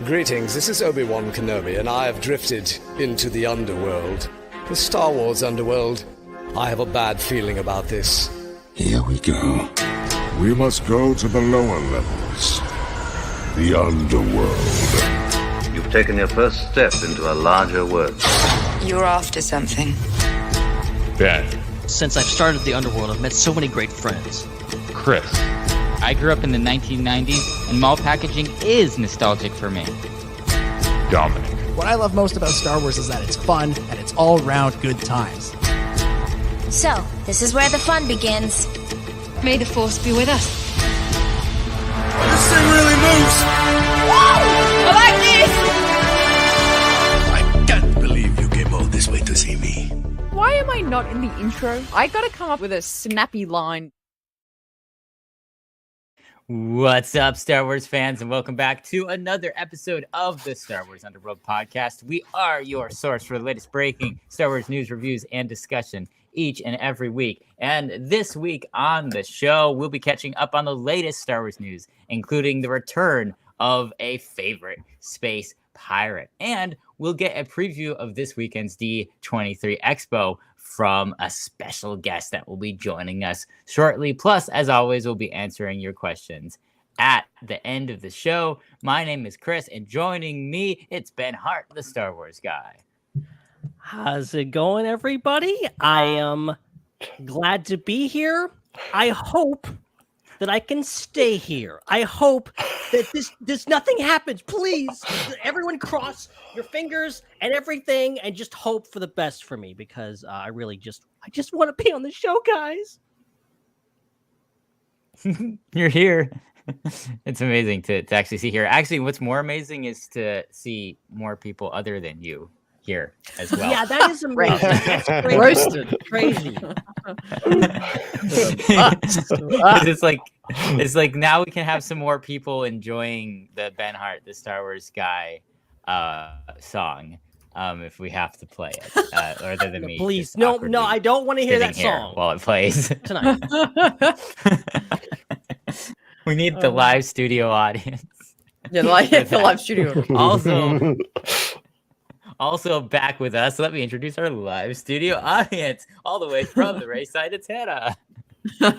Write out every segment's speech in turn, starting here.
Greetings, this is Obi-Wan Kenobi, and I have drifted into the Underworld. The Star Wars Underworld. I have a bad feeling about this. Here we go. We must go to the lower levels. The Underworld. You've taken your first step into a larger world. You're after something. Ben. Since I've started the Underworld, I've met so many great friends. Chris. I grew up in the 1990s, and mall packaging is nostalgic for me. Dominic. What I love most about Star Wars is that it's fun and it's all-round good times. So, this is where the fun begins. May the Force be with us. This thing really moves! Whoa! I like this! I can't believe you came all this way to see me. Why am I not in the intro? I gotta come up with a snappy line. What's up, Star Wars fans, and welcome back to another episode of the Star Wars Underworld podcast. We are your source for the latest breaking Star Wars news, reviews, and discussion each and every week. And this week on the show, we'll be catching up on the latest Star Wars news, including the return of a favorite space pirate. And we'll get a preview of this weekend's D23 Expo from a special guest that will be joining us shortly. Plus, as always, we'll be answering your questions at the end of the show. My name is Chris, and joining me, it's Ben Hart, the Star Wars guy. How's it going, everybody? I am glad to be here. I hope that I can stay here. I hope that this nothing happens. Please, everyone cross your fingers and everything and just hope for the best for me, because I just want to be on the show, guys. You're here. It's amazing to actually see here. Actually, what's more amazing is to see more people other than you here as well. Yeah, that is amazing. That's crazy. Roasted. Crazy. it's like now we can have some more people enjoying the Ben Hart, the Star Wars guy song, if we have to play it, other than me. Please, no, I don't want to hear that song while it plays tonight. We need the live studio audience. Yeah, the live studio. Also back with us, let me introduce our live studio audience, all the way from the Raeside, it's Hannah. G'day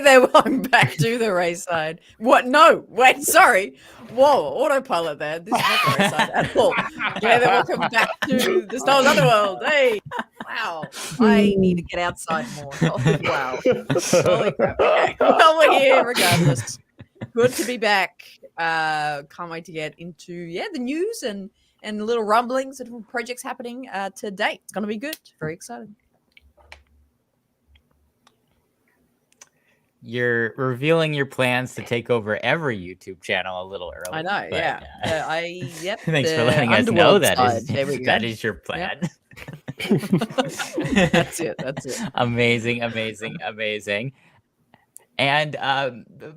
there, welcome back to the Raeside. What? No, wait, sorry. Whoa, autopilot there. This is not the Raeside at all. G'day there, welcome back to the Star Wars Underworld. Hey, wow, I need to get outside more. Oh, wow, holy crap. Okay. Well, we're here regardless. Good to be back. Can't wait to get into the news and little rumblings and projects happening to date. It's gonna be good. Very excited. You're revealing your plans to take over every YouTube channel a little early. I know, yeah. Yep. Thanks for letting us know that is your plan. Yep. That's it. Amazing. And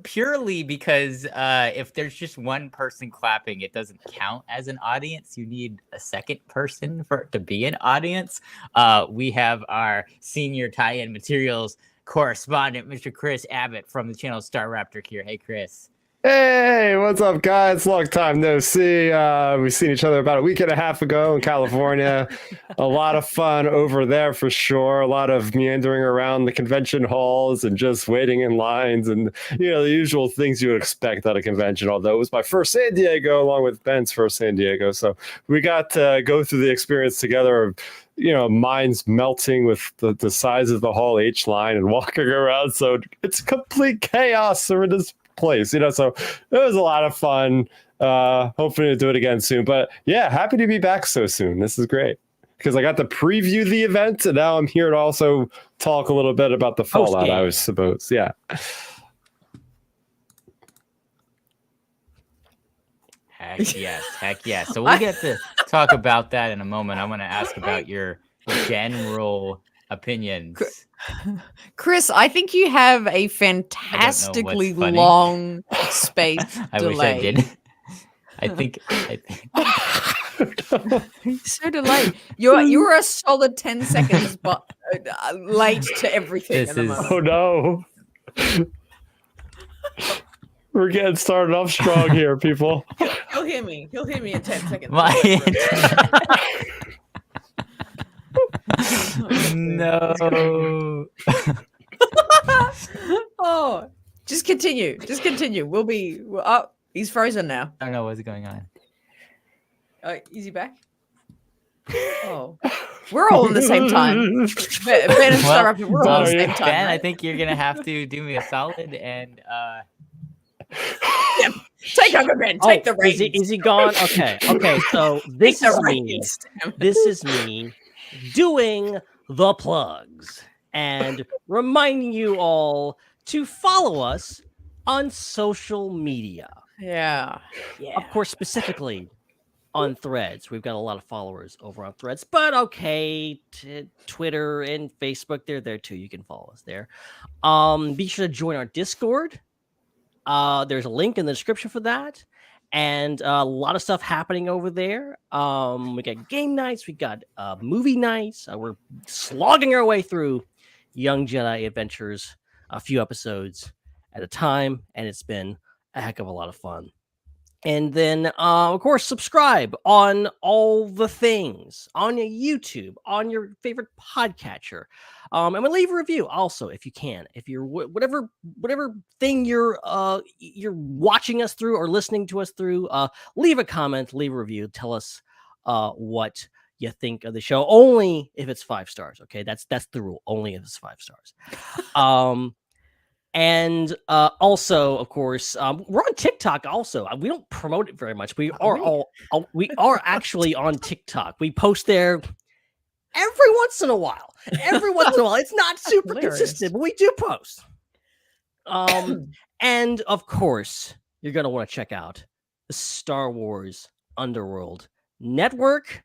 purely because if there's just one person clapping, it doesn't count as an audience. You need a second person for it to be an audience. We have our senior tie-in materials correspondent, Mr. Chris Abbott from the channel Starrapter here. Hey, Chris. Hey, what's up, guys? Long time no see. We've seen each other about a week and a half ago in California. A lot of fun over there for sure. A lot of meandering around the convention halls and just waiting in lines and, the usual things you would expect at a convention, although it was my first San Diego along with Ben's first San Diego. So we got to go through the experience together of minds melting with the size of the Hall H line and walking around. So it's complete chaos over this place, so it was a lot of fun. Hopefully to do it again soon. But yeah, happy to be back so soon. This is great because I got to preview the event and now I'm here to also talk a little bit about the fallout, I was supposed. Yeah. Heck yes. So we'll get to talk about that in a moment. I want to ask about your general opinions. Chris, I think you have a fantastically long space I delay. wish I did. I think so delayed. You're a solid 10 seconds but late to everything. Oh no. We're getting started off strong here, people. He'll hear me. He'll hear me in 10 seconds. No. Oh, just continue. Just continue. We'll be. Oh, he's frozen now. I don't know what's going on. Is he back? Oh, we're all at the same time. Ben and Starrapter, we're all at the same time. Ben, right? I think you're gonna have to do me a solid and take over, Ben. Take the reins. Is he gone? Okay. So this is me. This is me doing the plugs and reminding you all to follow us on social media. Yeah. Of course, specifically on Threads. We've got a lot of followers over on Threads, but okay, Twitter and Facebook, they're there too. You can follow us there. Be sure to join our Discord. There's a link in the description for that. And a lot of stuff happening over there. We got game nights. We got movie nights. We're slogging our way through Young Jedi Adventures, a few episodes at a time, and it's been a heck of a lot of fun. And then, of course, subscribe on all the things, on your YouTube, on your favorite podcatcher. And we'll leave a review also if you can. If you're whatever thing you're watching us through or listening to us through, leave a comment, leave a review, tell us what you think of the show. Only if it's 5 stars. Okay, that's the rule. Only if it's 5 stars. And also, of course, we're on TikTok. Also, we don't promote it very much. We are actually on TikTok. We post there every once in a while. It's not super consistent, but we do post. And of course, you're gonna want to check out the Star Wars Underworld Network.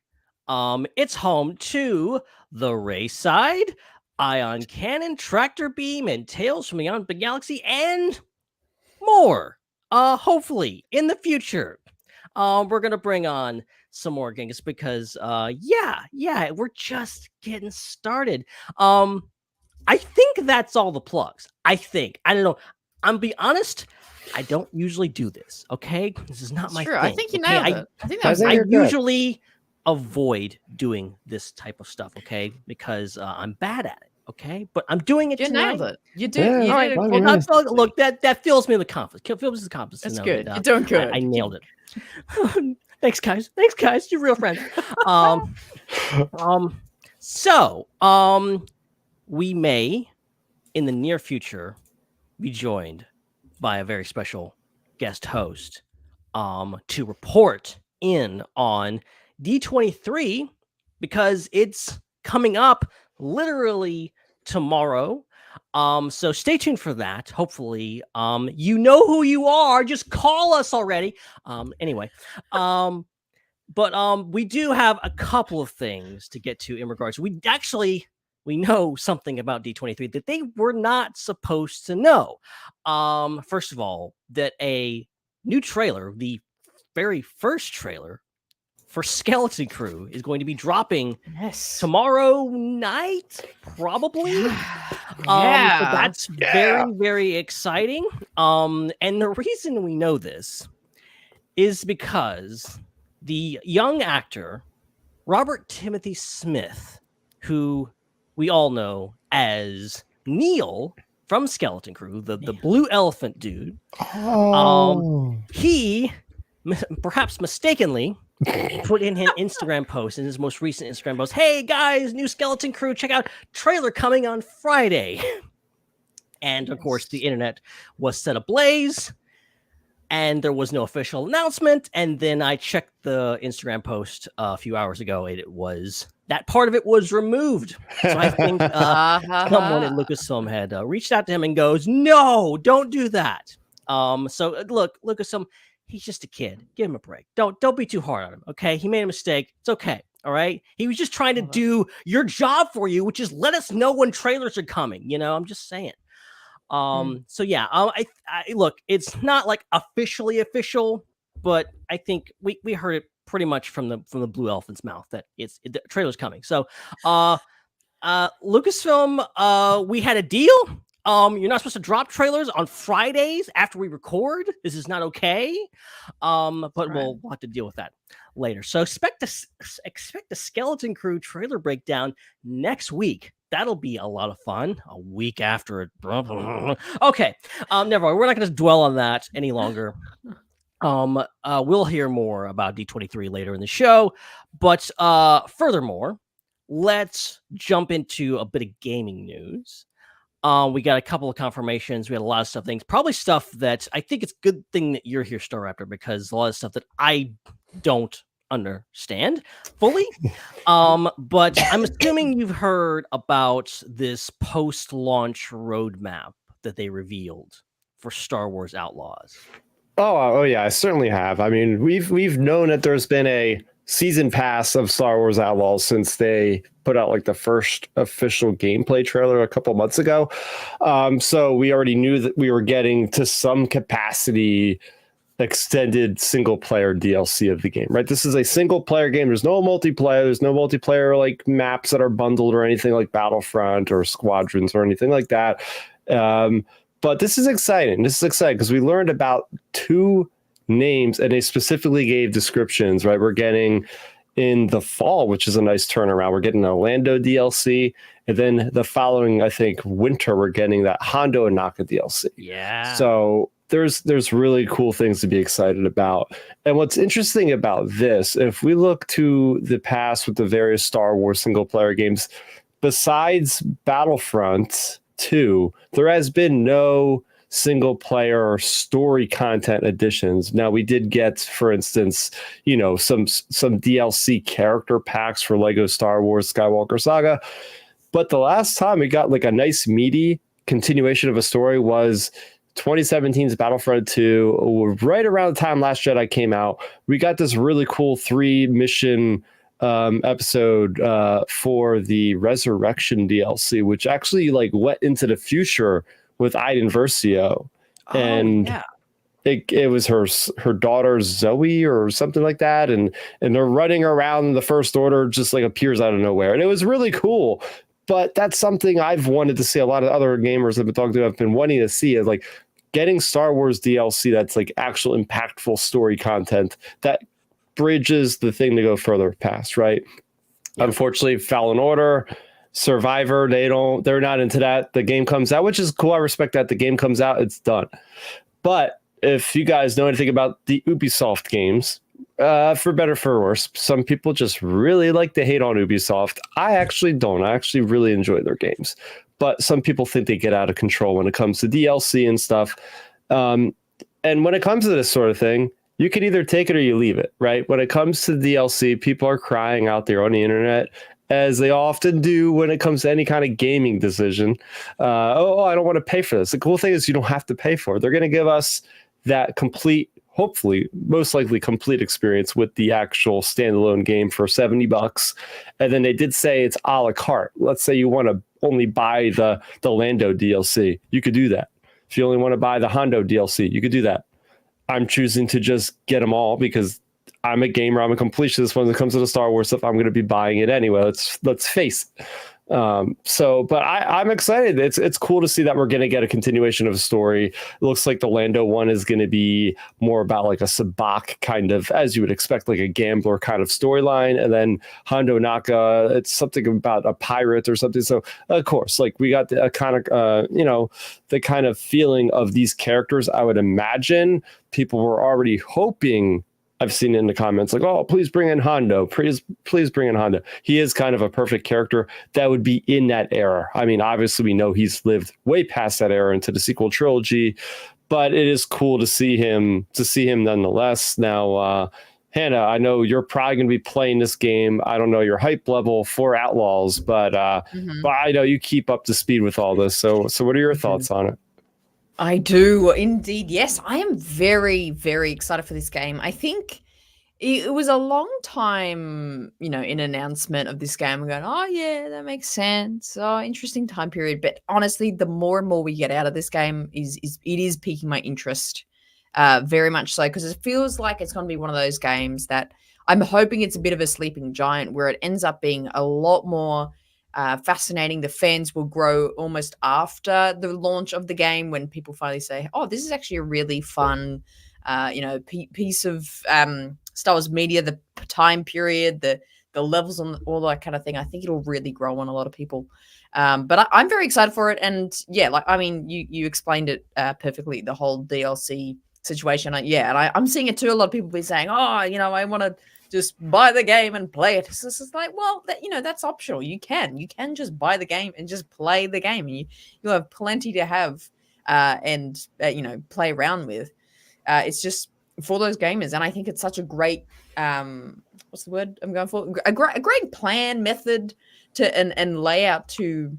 It's home to the Raeside, Ion Cannon, Tractor Beam, and Tales from Beyond the Galaxy, and more. Hopefully, in the future, we're gonna bring on some more games because, we're just getting started. I think that's all the plugs. I don't know. I'm be honest. I don't usually do this. Okay, this is not my thing. I think you okay? nailed it. I think that was I usually avoid doing this type of stuff, okay? Because I'm bad at it, okay? But I'm doing it tonight. Nailed it. You do. Yeah, You all did right, it. well, Look, that fills me with confidence. Fills me with confidence. That's to know good. that, You're doing good. I nailed it. Thanks, guys. You're real friends. So, we may, in the near future, be joined by a very special guest host to report in on D23 because it's coming up literally tomorrow. So stay tuned for that. Hopefully, you know who you are. Just call us already. Anyway, but we do have a couple of things to get to in regards. We know something about D23 that they were not supposed to know. First of all, that a new trailer, the very first trailer for Skeleton Crew, is going to be dropping tomorrow night, probably. So that's very, very exciting. And the reason we know this is because the young actor, Robert Timothy Smith, who we all know as Neil from Skeleton Crew, the blue elephant dude. He perhaps mistakenly put in his Instagram post, in his most recent Instagram post, "Hey guys, new Skeleton Crew, check out trailer coming on Friday." And of course, the internet was set ablaze, and there was no official announcement. And then I checked the Instagram post a few hours ago, and it was that part of it was removed. So I think someone at Lucasfilm had reached out to him and goes, "No, don't do that." So look, Lucasfilm, he's just a kid. Give him a break. Don't be too hard on him. Okay, he made a mistake. It's okay. All right. He was just trying to do your job for you, which is let us know when trailers are coming. You know, I'm just saying. So yeah, I look, it's not like officially official, but I think we heard it pretty much from the blue elephant's mouth that the trailer's coming. So Lucasfilm, we had a deal. You're not supposed to drop trailers on Fridays after we record. This is not okay. But we'll have to deal with that later. So expect the Skeleton Crew trailer breakdown next week. That'll be a lot of fun. A week after it. Okay. Never mind. We're not going to dwell on that any longer. We'll hear more about D23 later in the show. But furthermore, let's jump into a bit of gaming news. We got a couple of confirmations. We had a lot of stuff, probably stuff that I think it's a good thing that you're here, Starrapter, because a lot of stuff that I don't understand fully. But I'm assuming you've heard about this post-launch roadmap that they revealed for Star Wars Outlaws. Oh yeah, I certainly have. I mean, we've known that there's been a season pass of Star Wars Outlaws since they put out like the first official gameplay trailer a couple months ago. So we already knew that we were getting to some capacity extended single player DLC of the game, right? This is a single player game. There's no multiplayer. There's no multiplayer like maps that are bundled or anything like Battlefront or Squadrons or anything like that. But this is exciting. This is exciting because we learned about 2 names and they specifically gave descriptions, right? We're getting in the fall, which is a nice turnaround. We're getting a Lando DLC, and then the following, I think, winter, we're getting that Hondo Ohnaka DLC. Yeah. So there's really cool things to be excited about. And what's interesting about this, if we look to the past with the various Star Wars single player games, besides Battlefront 2, there has been no single player story content additions. Now we did get, for instance, some DLC character packs for Lego Star Wars Skywalker Saga, but the last time we got like a nice meaty continuation of a story was 2017's Battlefront 2. Right around the time Last Jedi came out, we got this really cool 3 mission episode for the Resurrection DLC, which actually like went into the future with Iden Versio, and it was her daughter Zoe or something like that, and they're running around. The First Order just like appears out of nowhere, and it was really cool. But that's something I've wanted to see. A lot of other gamers I've been talking to have been wanting to see, is like getting Star Wars DLC that's like actual impactful story content that bridges the thing to go further past, right? Yep. Unfortunately, Fallen Order, Survivor, they're not into that. The game comes out, which is cool. I respect that. The game comes out, it's done. But if you guys know anything about the Ubisoft games, for better for worse, some people just really like to hate on Ubisoft. I actually don't. I actually really enjoy their games. But some people think they get out of control when it comes to DLC and stuff. And when it comes to this sort of thing, you can either take it or you leave it, right? When it comes to DLC, people are crying out there on the internet, as they often do when it comes to any kind of gaming decision. I don't want to pay for this. The cool thing is you don't have to pay for it. They're going to give us that complete, hopefully, most likely complete experience with the actual standalone game for $70. And then they did say it's a la carte. Let's say you want to only buy the Lando DLC. You could do that. If you only want to buy the Hondo DLC, you could do that. I'm choosing to just get them all because I'm a gamer. I'm a completionist when it comes to the Star Wars stuff. I'm going to be buying it anyway. Let's face it. But I'm excited. It's cool to see that we're going to get a continuation of a story. It looks like the Lando one is going to be more about like a Sabacc kind of, as you would expect, like a gambler kind of storyline. And then Hondo Ohnaka, it's something about a pirate or something. So of course, like we got the kind of, the kind of feeling of these characters. I would imagine people were already hoping. I've seen in the comments like, oh, please bring in Hondo. Please bring in Hondo. He is kind of a perfect character that would be in that era. I mean, obviously, we know he's lived way past that era into the sequel trilogy, but it is cool to see him nonetheless. Now, Hannah, I know you're probably going to be playing this game. I don't know your hype level for Outlaws, but I know you keep up to speed with all this. So what are your thoughts on it? I do indeed. Yes, I am very, very excited for this game. I think it was a long time, in announcement of this game. We're going, oh yeah, that makes sense. Oh, interesting time period. But honestly, the more and more we get out of this game, it is piquing my interest, very much so, because it feels like it's going to be one of those games that I'm hoping it's a bit of a sleeping giant, where it ends up being a lot more fascinating. The fans will grow almost after the launch of the game when people finally say, "Oh, this is actually a really fun, piece of Star Wars media." The time period, the levels, and all that kind of thing. I think it'll really grow on a lot of people. But I'm very excited for it. And yeah, you explained it perfectly. The whole DLC situation. I'm seeing it too. A lot of people be saying, "Oh, I want to just buy the game and play it." It's just like, well, that's optional. You can just buy the game and just play the game. And you'll have plenty to have and play around with. It's just for those gamers, and I think it's such a great what's the word I'm going for? A great plan, method to and layout to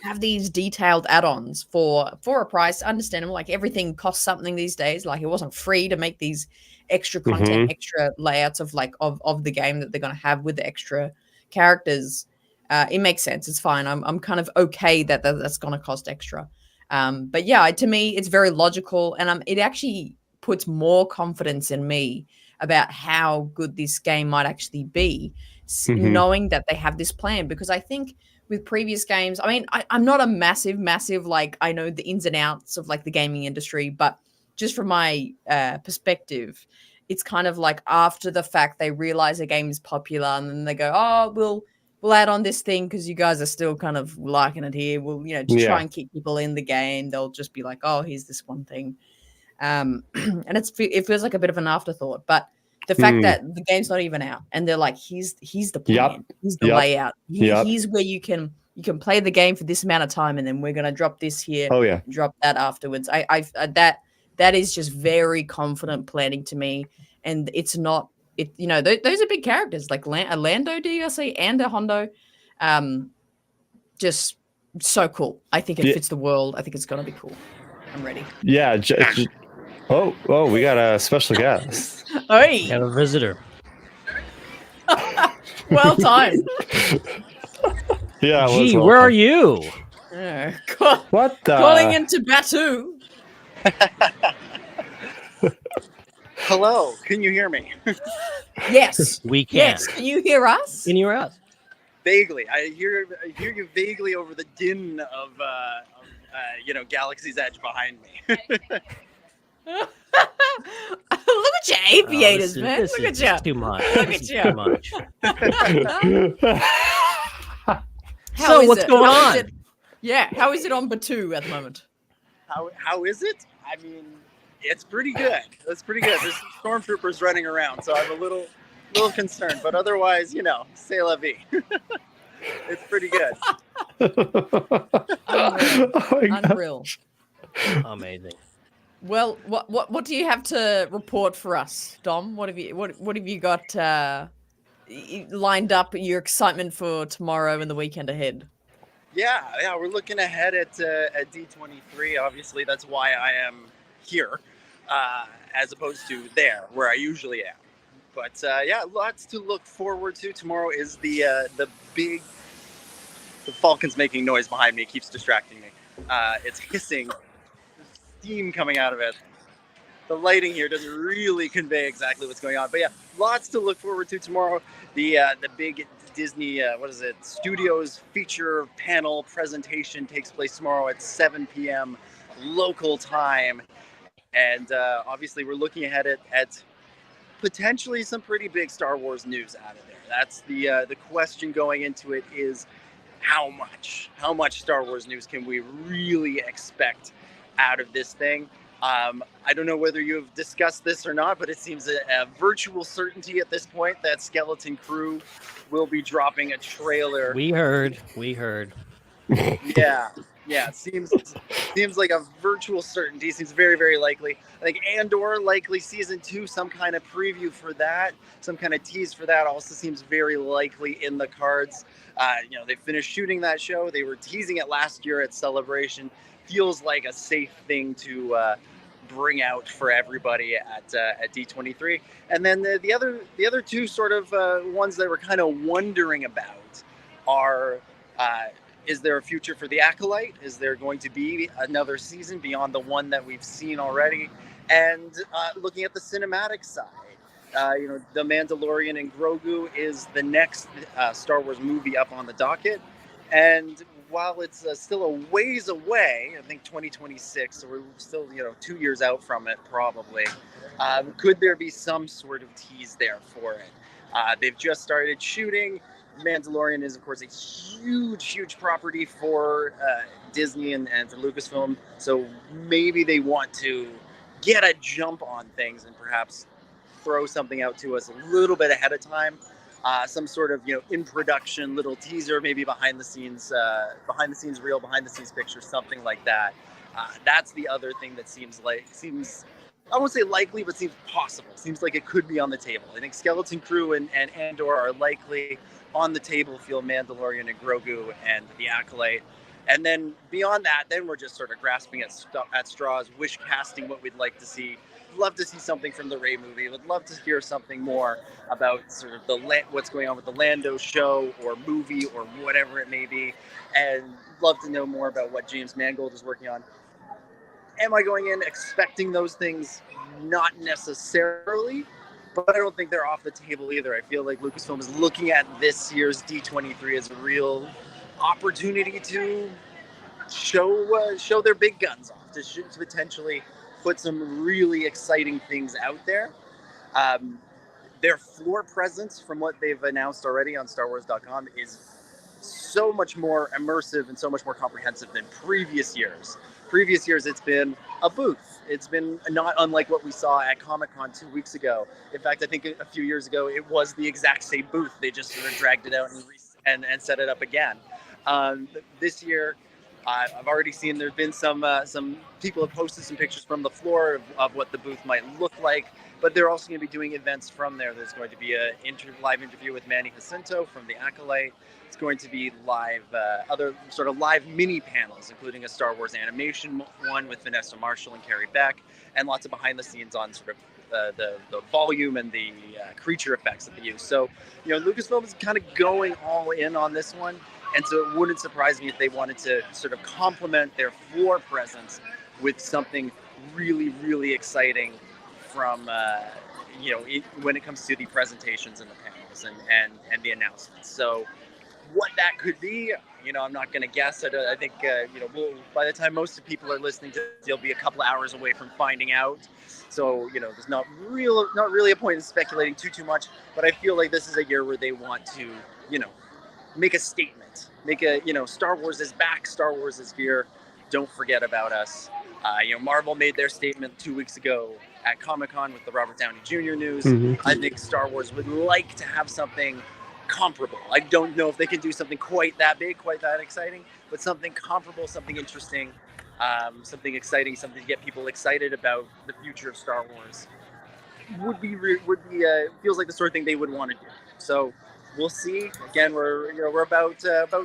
have these detailed add-ons for a price. Understandable, like everything costs something these days. Like it wasn't free to make these extra content, extra layouts of the game that they're going to have with the extra characters. It makes sense. It's fine. I'm kind of okay that's going to cost extra. But yeah, to me, it's very logical, and it actually puts more confidence in me about how good this game might actually be, knowing that they have this plan. Because I think with previous games, I mean, I'm not a massive, like, I know the ins and outs of like the gaming industry, but just from my perspective, it's kind of like after the fact they realize a game is popular, and then they go, "Oh, we'll add on this thing because you guys are still kind of liking it here. We'll, to try and keep people in the game, they'll just be like, oh, here's this one thing." And it feels like a bit of an afterthought. But the fact that the game's not even out, and they're like, here's the plan, here's the layout, here's where you can play the game for this amount of time, and then we're gonna drop this here, drop that afterwards. That is just very confident planning to me, and it's not. Those are big characters like a Lando DLC and a Hondo. Just so cool. I think it fits the world. I think it's gonna be cool. I'm ready. Yeah. Oh, we got a special guest. Hey, we have a visitor. Well timed. Yeah. Gee, where are you? What the? Calling into Batu. Hello, can you hear me? Yes, we can. Yes, can you hear us? Can you hear us? Vaguely, I hear you vaguely over the din of Galaxy's Edge behind me. Look at your aviators, man. Look at you. Too much. Look at you. Too much. So what's going on? How is it on Batu at the moment? How is it? I mean, it's pretty good. It's pretty good. There's some stormtroopers running around, so I'm a little concerned. But otherwise, c'est la vie. It's pretty good. Unreal. Amazing. Well, what do you have to report for us, Dom? What have you got lined up? Your excitement for tomorrow and the weekend ahead? Yeah, we're looking ahead at D23. Obviously, that's why I am here, as opposed to there, where I usually am. But lots to look forward to. Tomorrow is the big. The Falcon's making noise behind me. It keeps distracting me. It's hissing. There's steam coming out of it. The lighting here doesn't really convey exactly what's going on. But yeah, lots to look forward to tomorrow. The big Disney Studios feature panel presentation takes place tomorrow at 7 p.m. local time. And obviously we're looking ahead at potentially some pretty big Star Wars news out of there. That's the question going into it is how much Star Wars news can we really expect out of this thing? I don't know whether you've discussed this or not, but it seems a virtual certainty at this point that Skeleton Crew will be dropping a trailer. We heard. Yeah, seems like a virtual certainty. Seems very, very likely. I think Andor, likely season 2, some kind of preview for that, some kind of tease for that also seems very likely in the cards. They finished shooting that show. They were teasing it last year at Celebration. Feels like a safe thing to bring out for everybody at D23. And then the other two sort of ones that we're kind of wondering about are. Is there a future for the Acolyte? Is there going to be another season beyond the one that we've seen already? And looking at the cinematic side, The Mandalorian and Grogu is the next Star Wars movie up on the docket. And while it's still a ways away, I think 2026, so we're still 2 years out from it probably. Could there be some sort of tease there for it? They've just started shooting. Mandalorian is, of course, a huge property for Disney and for Lucasfilm. So maybe they want to get a jump on things and perhaps throw something out to us a little bit ahead of time. Some sort of in production little teaser, maybe behind the scenes reel, behind the scenes picture, something like that. That's the other thing that seems I won't say likely, but seems possible. Seems like it could be on the table. I think Skeleton Crew and Andor are likely on the table. Feel Mandalorian and Grogu and the Acolyte. And then beyond that, then we're just sort of grasping at straws, wish casting what we'd like to see. Love to see something from the Rey movie. Would love to hear something more about sort of what's going on with the Lando show or movie or whatever it may be. And love to know more about what James Mangold is working on. Am I going in expecting those things? Not necessarily, but I don't think they're off the table either. I feel like Lucasfilm is looking at this year's D23 as a real opportunity to show their big guns off, to potentially put some really exciting things out there. Their floor presence, from what they've announced already on StarWars.com, is so much more immersive and so much more comprehensive than previous years. Previous years, it's been a booth. It's been not unlike what we saw at Comic-Con 2 weeks ago. In fact, I think a few years ago, it was the exact same booth. They just sort of dragged it out and set it up again. This year, I've already seen there's been some people have posted some pictures from the floor of what the booth might look like, but they're also going to be doing events from there. There's going to be a live interview with Manny Jacinto from the Acolyte. It's going to be other sort of live mini panels, including a Star Wars animation one with Vanessa Marshall and Carrie Beck, and lots of behind the scenes on sort of the volume and the creature effects that they use. So, Lucasfilm is kind of going all in on this one. And so it wouldn't surprise me if they wanted to sort of complement their floor presence with something really, really exciting from, when it comes to the presentations and the panels and the announcements. So what that could be, I'm not going to guess. I think, by the time most of the people are listening to it, they'll be a couple of hours away from finding out. So, there's not really a point in speculating too much. But I feel like this is a year where they want to, make a statement, Star Wars is back, Star Wars is here, don't forget about us. Marvel made their statement 2 weeks ago at Comic-Con with the Robert Downey Jr. news. I think Star Wars would like to have something comparable. I don't know if they can do something quite that big, quite that exciting, but something comparable, something interesting, something exciting, something to get people excited about the future of Star Wars would be feels like the sort of thing they would want to do. So we'll see. Again, we're about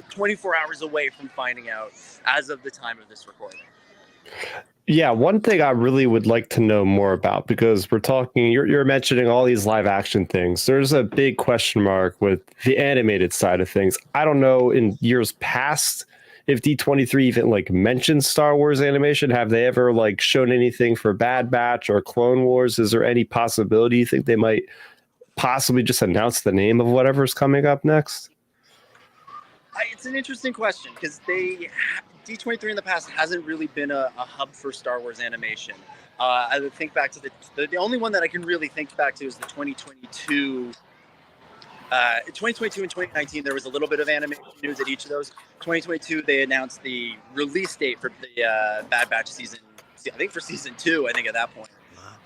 24 hours away from finding out as of the time of this recording. Yeah, one thing I really would like to know more about, because we're talking, you're mentioning all these live action things. There's a big question mark with the animated side of things. I don't know in years past if D23 even mentioned Star Wars animation. Have they ever shown anything for Bad Batch or Clone Wars? Is there any possibility you think they might possibly just announce the name of whatever's coming up next? It's an interesting question because D23 in the past hasn't really been a hub for Star Wars animation. I would think back to the only one that I can really think back to is the 2022. 2022 and 2019, there was a little bit of animation news at each of those. 2022, they announced the release date for the Bad Batch season, I think for season 2, I think at that point.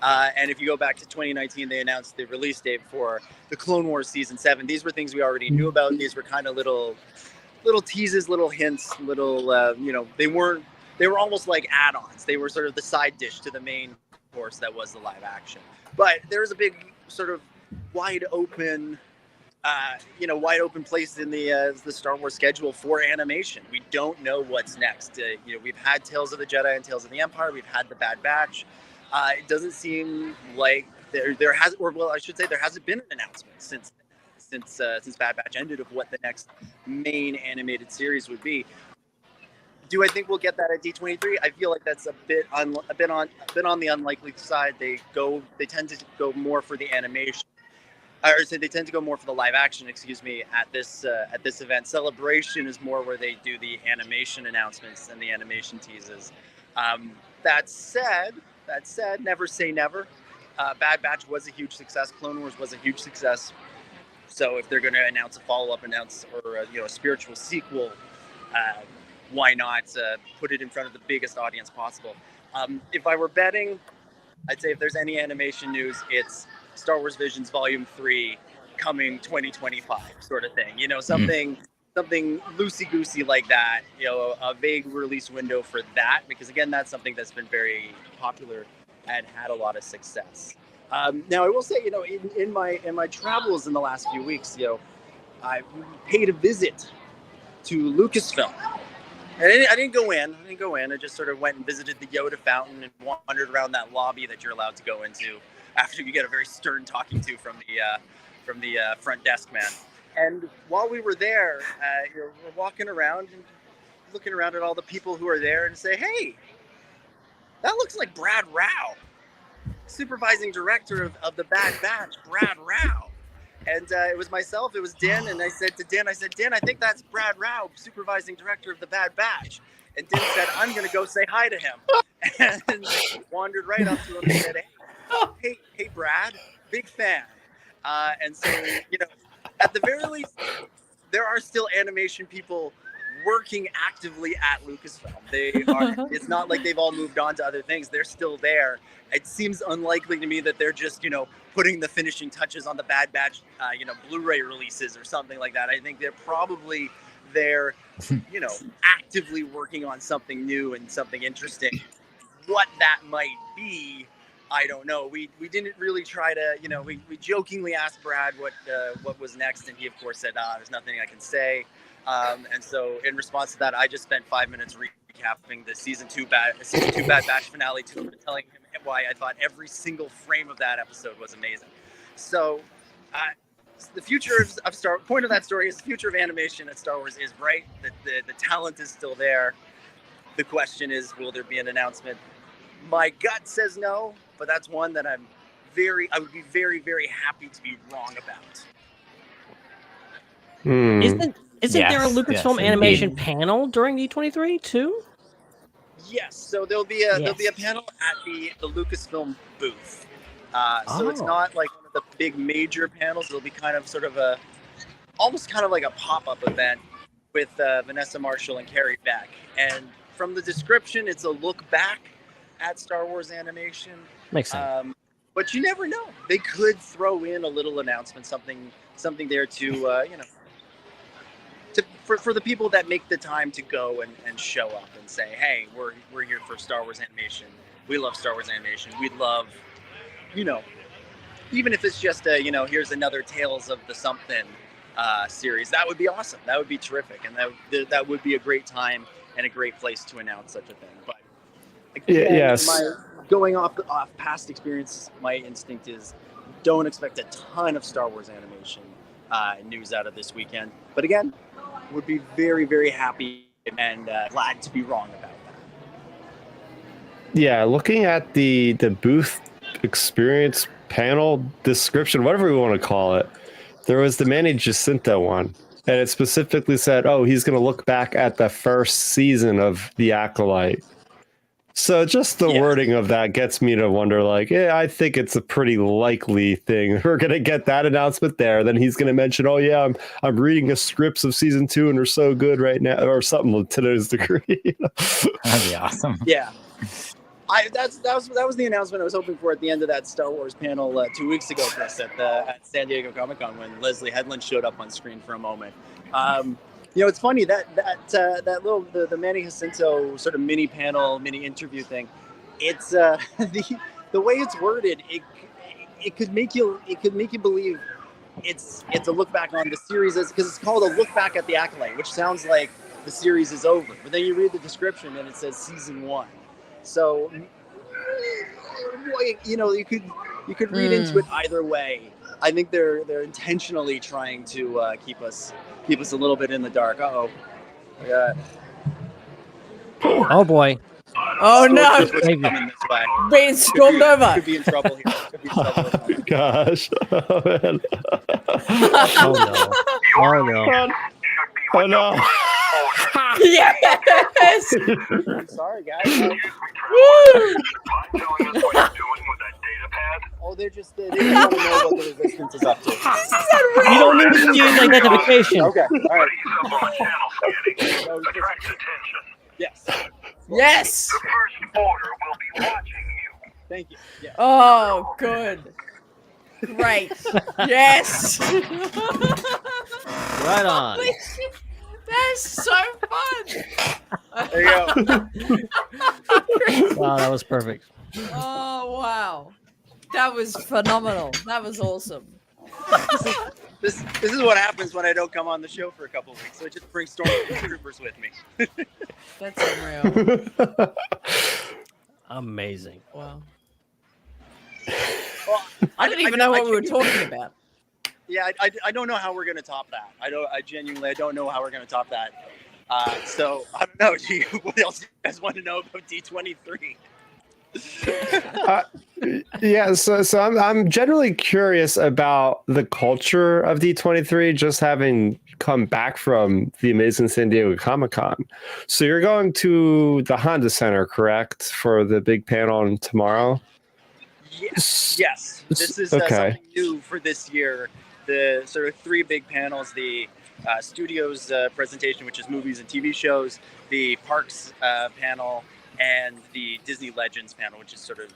And if you go back to 2019, they announced the release date for the Clone Wars season 7. These were things we already knew about. These were kind of little teases, little hints, they were almost like add-ons. They were sort of the side dish to the main course that was the live action. But there's a big sort of wide open place in the Star Wars schedule for animation. We don't know what's next. We've had Tales of the Jedi and Tales of the Empire. We've had the Bad Batch. It doesn't seem like there hasn't been an announcement since Bad Batch ended of what the next main animated series would be. Do I think we'll get that at D23? I feel like that's a bit on the unlikely side. They tend to go more for the animation. or say they tend to go more for the live action, excuse me, at this event. Celebration is more where they do the animation announcements and the animation teases. That said, never say never. Bad Batch was a huge success. Clone Wars was a huge success. So if they're going to announce a follow-up, or a spiritual sequel, why not put it in front of the biggest audience possible? If I were betting, I'd say if there's any animation news, it's Star Wars Visions Volume 3 coming 2025 sort of thing. Something loosey-goosey like that, a vague release window for that, because again, that's something that's been very popular and had a lot of success. Now, I will say, in my travels in the last few weeks, I paid a visit to Lucasfilm. And I didn't go in. I just sort of went and visited the Yoda fountain and wandered around that lobby that you're allowed to go into after you get a very stern talking to from the front desk man. And while we were there, we're walking around and looking around at all the people who are there and say, hey, that looks like Brad Rao, supervising director of the Bad Batch, Brad Rao. And it was myself, it was Din, and I said to Din, Din, I think that's Brad Rao, supervising director of the Bad Batch. And Din said, I'm going to go say hi to him. And wandered right up to him and said, hey, Brad, big fan. And so, at the very least, there are still animation people working actively at Lucasfilm. It's not like they've all moved on to other things. They're still there. It seems unlikely to me that they're just, putting the finishing touches on the Bad Batch, Blu-ray releases or something like that. I think they're probably there, actively working on something new and something interesting. What that might be, I don't know. We didn't really try to, we jokingly asked Brad what was next, and he of course said, there's nothing I can say. And so in response to that, I just spent 5 minutes recapping the season 2 Bad Batch finale to him and telling him why I thought every single frame of that episode was amazing. So the future of point of that story is the future of animation at Star Wars is bright. The talent is still there. The question is, will there be an announcement? My gut says no, but that's one that I would be very, very happy to be wrong about. Isn't there a Lucasfilm animation panel during D23 too? Yes, so there'll be a panel at the Lucasfilm booth. So it's not like one of the big major panels. It'll be kind of sort of almost kind of like a pop-up event with Vanessa Marshall and Carrie Beck. And from the description, it's a look back at Star Wars animation. Makes sense. But you never know. They could throw in a little announcement, something there to for the people that make the time to go and show up and say, hey, we're here for Star Wars animation. We love Star Wars animation. We'd love, even if it's just here's another Tales of the Something series. That would be awesome. That would be terrific, and that would be a great time and a great place to announce such a thing. But again, yes. Going off past experiences, my instinct is don't expect a ton of Star Wars animation news out of this weekend. But again, would be very, very happy and glad to be wrong about that. Yeah, looking at the booth experience panel description, whatever we want to call it, there was the Manny Jacinto one, and it specifically said, he's going to look back at the first season of The Acolyte. So just the wording of that gets me to wonder, I think it's a pretty likely thing. We're going to get that announcement there. Then he's going to mention, I'm reading the scripts of season 2 and they're so good right now, or something to those degree. That'd be awesome. Yeah. That was the announcement I was hoping for at the end of that Star Wars panel 2 weeks ago, Chris, at San Diego Comic-Con when Leslie Headland showed up on screen for a moment. It's funny that little the Manny Jacinto sort of mini panel, mini interview thing. It's the way it's worded. It could make you believe it's a look back on the series because it's called a look back at The Acolyte, which sounds like the series is over. But then you read the description and it says season 1. So you could read into it either way. I think they're intentionally trying to keep us a little bit in the dark. Oh boy. Oh no! Coming this way. Being stormed over. Could be in trouble here. Could be in trouble. Gosh. Oh, man. Oh no. Oh no. Oh no. Yes. I'm sorry, guys. Woo! Oh, they just want to know what the resistance is up to. You don't need to use identification. Okay. All right. Yes. Yes. The first border will be watching you. Thank you. Yeah. Oh, good. Great. Yes. Right on. That's so fun. There you go. Wow, that was perfect. Oh wow, that was phenomenal. That was awesome. This is what happens when I don't come on the show for a couple of weeks. So I just bring stormtroopers with me. That's unreal. Amazing. Wow. Well, I didn't even know what we were talking about. Yeah, I don't know how we're gonna top that. I genuinely don't know how we're gonna top that. So I don't know. What else do you guys want to know about D23? Yeah, so I'm generally curious about the culture of D23, just having come back from the amazing San Diego Comic-Con. So you're going to the Honda Center, correct, for the big panel tomorrow? Yes. This is okay. something new for this year. The sort of three big panels: the studios presentation, which is movies and TV shows; the parks panel; and the Disney Legends panel, which is sort of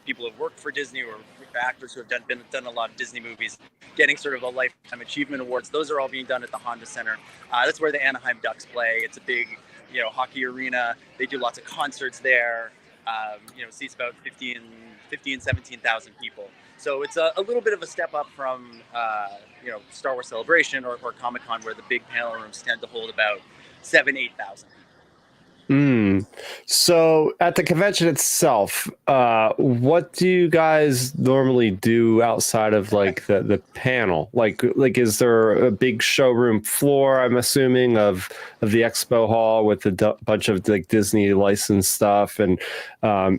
people who have worked for Disney or actors who have done a lot of Disney movies, getting sort of a lifetime achievement awards. Those are all being done at the Honda Center. That's where the Anaheim Ducks play. It's a big hockey arena. They do lots of concerts there. Seats about 17,000 people. So it's a little bit of a step up from Star Wars Celebration or Comic-Con, where the big panel rooms tend to hold about 7,000-8,000. So at the convention itself, what do you guys normally do outside of like the panel? Like is there a big showroom floor, I'm assuming, of the expo hall with a bunch of like Disney licensed stuff, and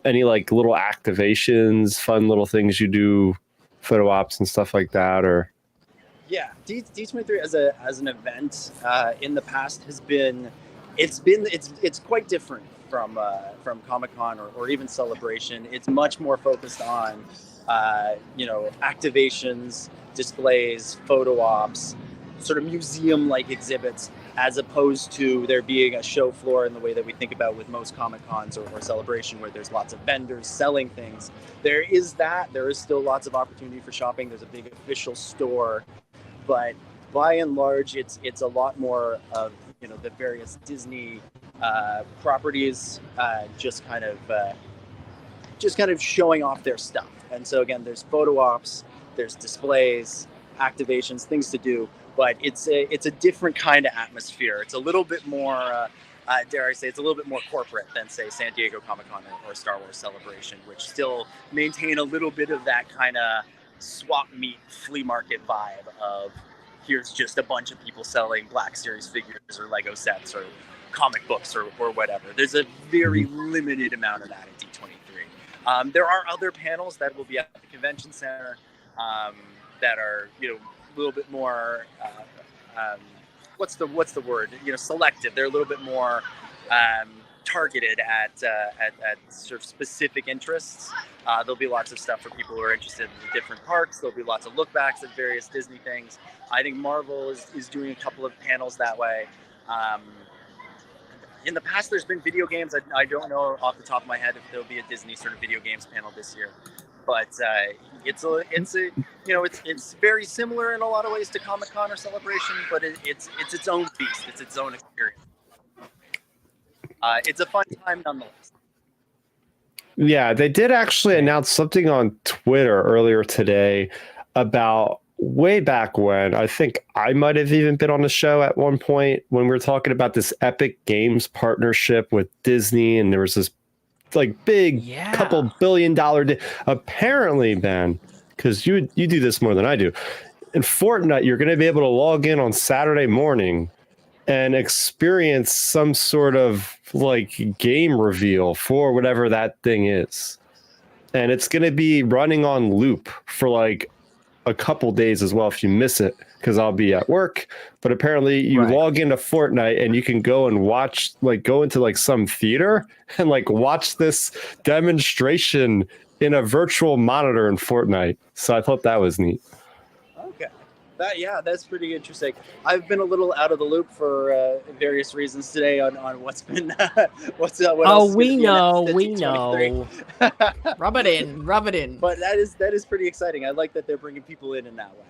any like little activations, fun little things you do, photo ops and stuff like that? Or yeah, D23 as an event in the past has been it's quite different from Comic-Con or even Celebration. It's much more focused on activations, displays, photo ops, sort of museum-like exhibits, as opposed to there being a show floor in the way that we think about with most Comic-Cons or Celebration, where there's lots of vendors selling things. There is still lots of opportunity for shopping. There's a big official store, but by and large, it's a lot more of the various Disney properties just kind of showing off their stuff. And so again, there's photo ops, there's displays, activations, things to do, but it's a different kind of atmosphere. It's a little bit more dare I say, it's a little bit more corporate than, say, San Diego Comic-Con or Star Wars Celebration, which still maintain a little bit of that kind of swap meet flea market vibe of here's just a bunch of people selling Black Series figures or Lego sets or comic books or whatever. There's a very limited amount of that at D23. There are other panels that will be at the convention center that are, a little bit more, what's the word? Selective. They're a little bit more targeted at sort of specific interests. There'll be lots of stuff for people who are interested in the different parks. There'll be lots of look backs at various Disney things. I think Marvel is doing a couple of panels that way. In the past, there's been video games. I don't know off the top of my head if there'll be a Disney sort of video games panel this year, but it's very similar in a lot of ways to Comic-Con or Celebration, but it's its own beast. It's its own experience. It's a fun time nonetheless. Yeah, they did actually announce something on Twitter earlier today about way back when. I think I might have even been on the show at one point when we were talking about this Epic Games partnership with Disney, and there was this like big couple $1 billion apparently, Ben, because you do this more than I do. In Fortnite, you're going to be able to log in on Saturday morning and experience some sort of like game reveal for whatever that thing is. And it's going to be running on loop for like a couple days as well if you miss it, because I'll be at work. But apparently you log into Fortnite and you can go and watch, like go into like some theater and like watch this demonstration in a virtual monitor in Fortnite. So I thought that was neat. Okay. That's pretty interesting. I've been a little out of the loop for various reasons today on what's been what else we is know. Rub it in. But that is pretty exciting. I like that they're bringing people in that way.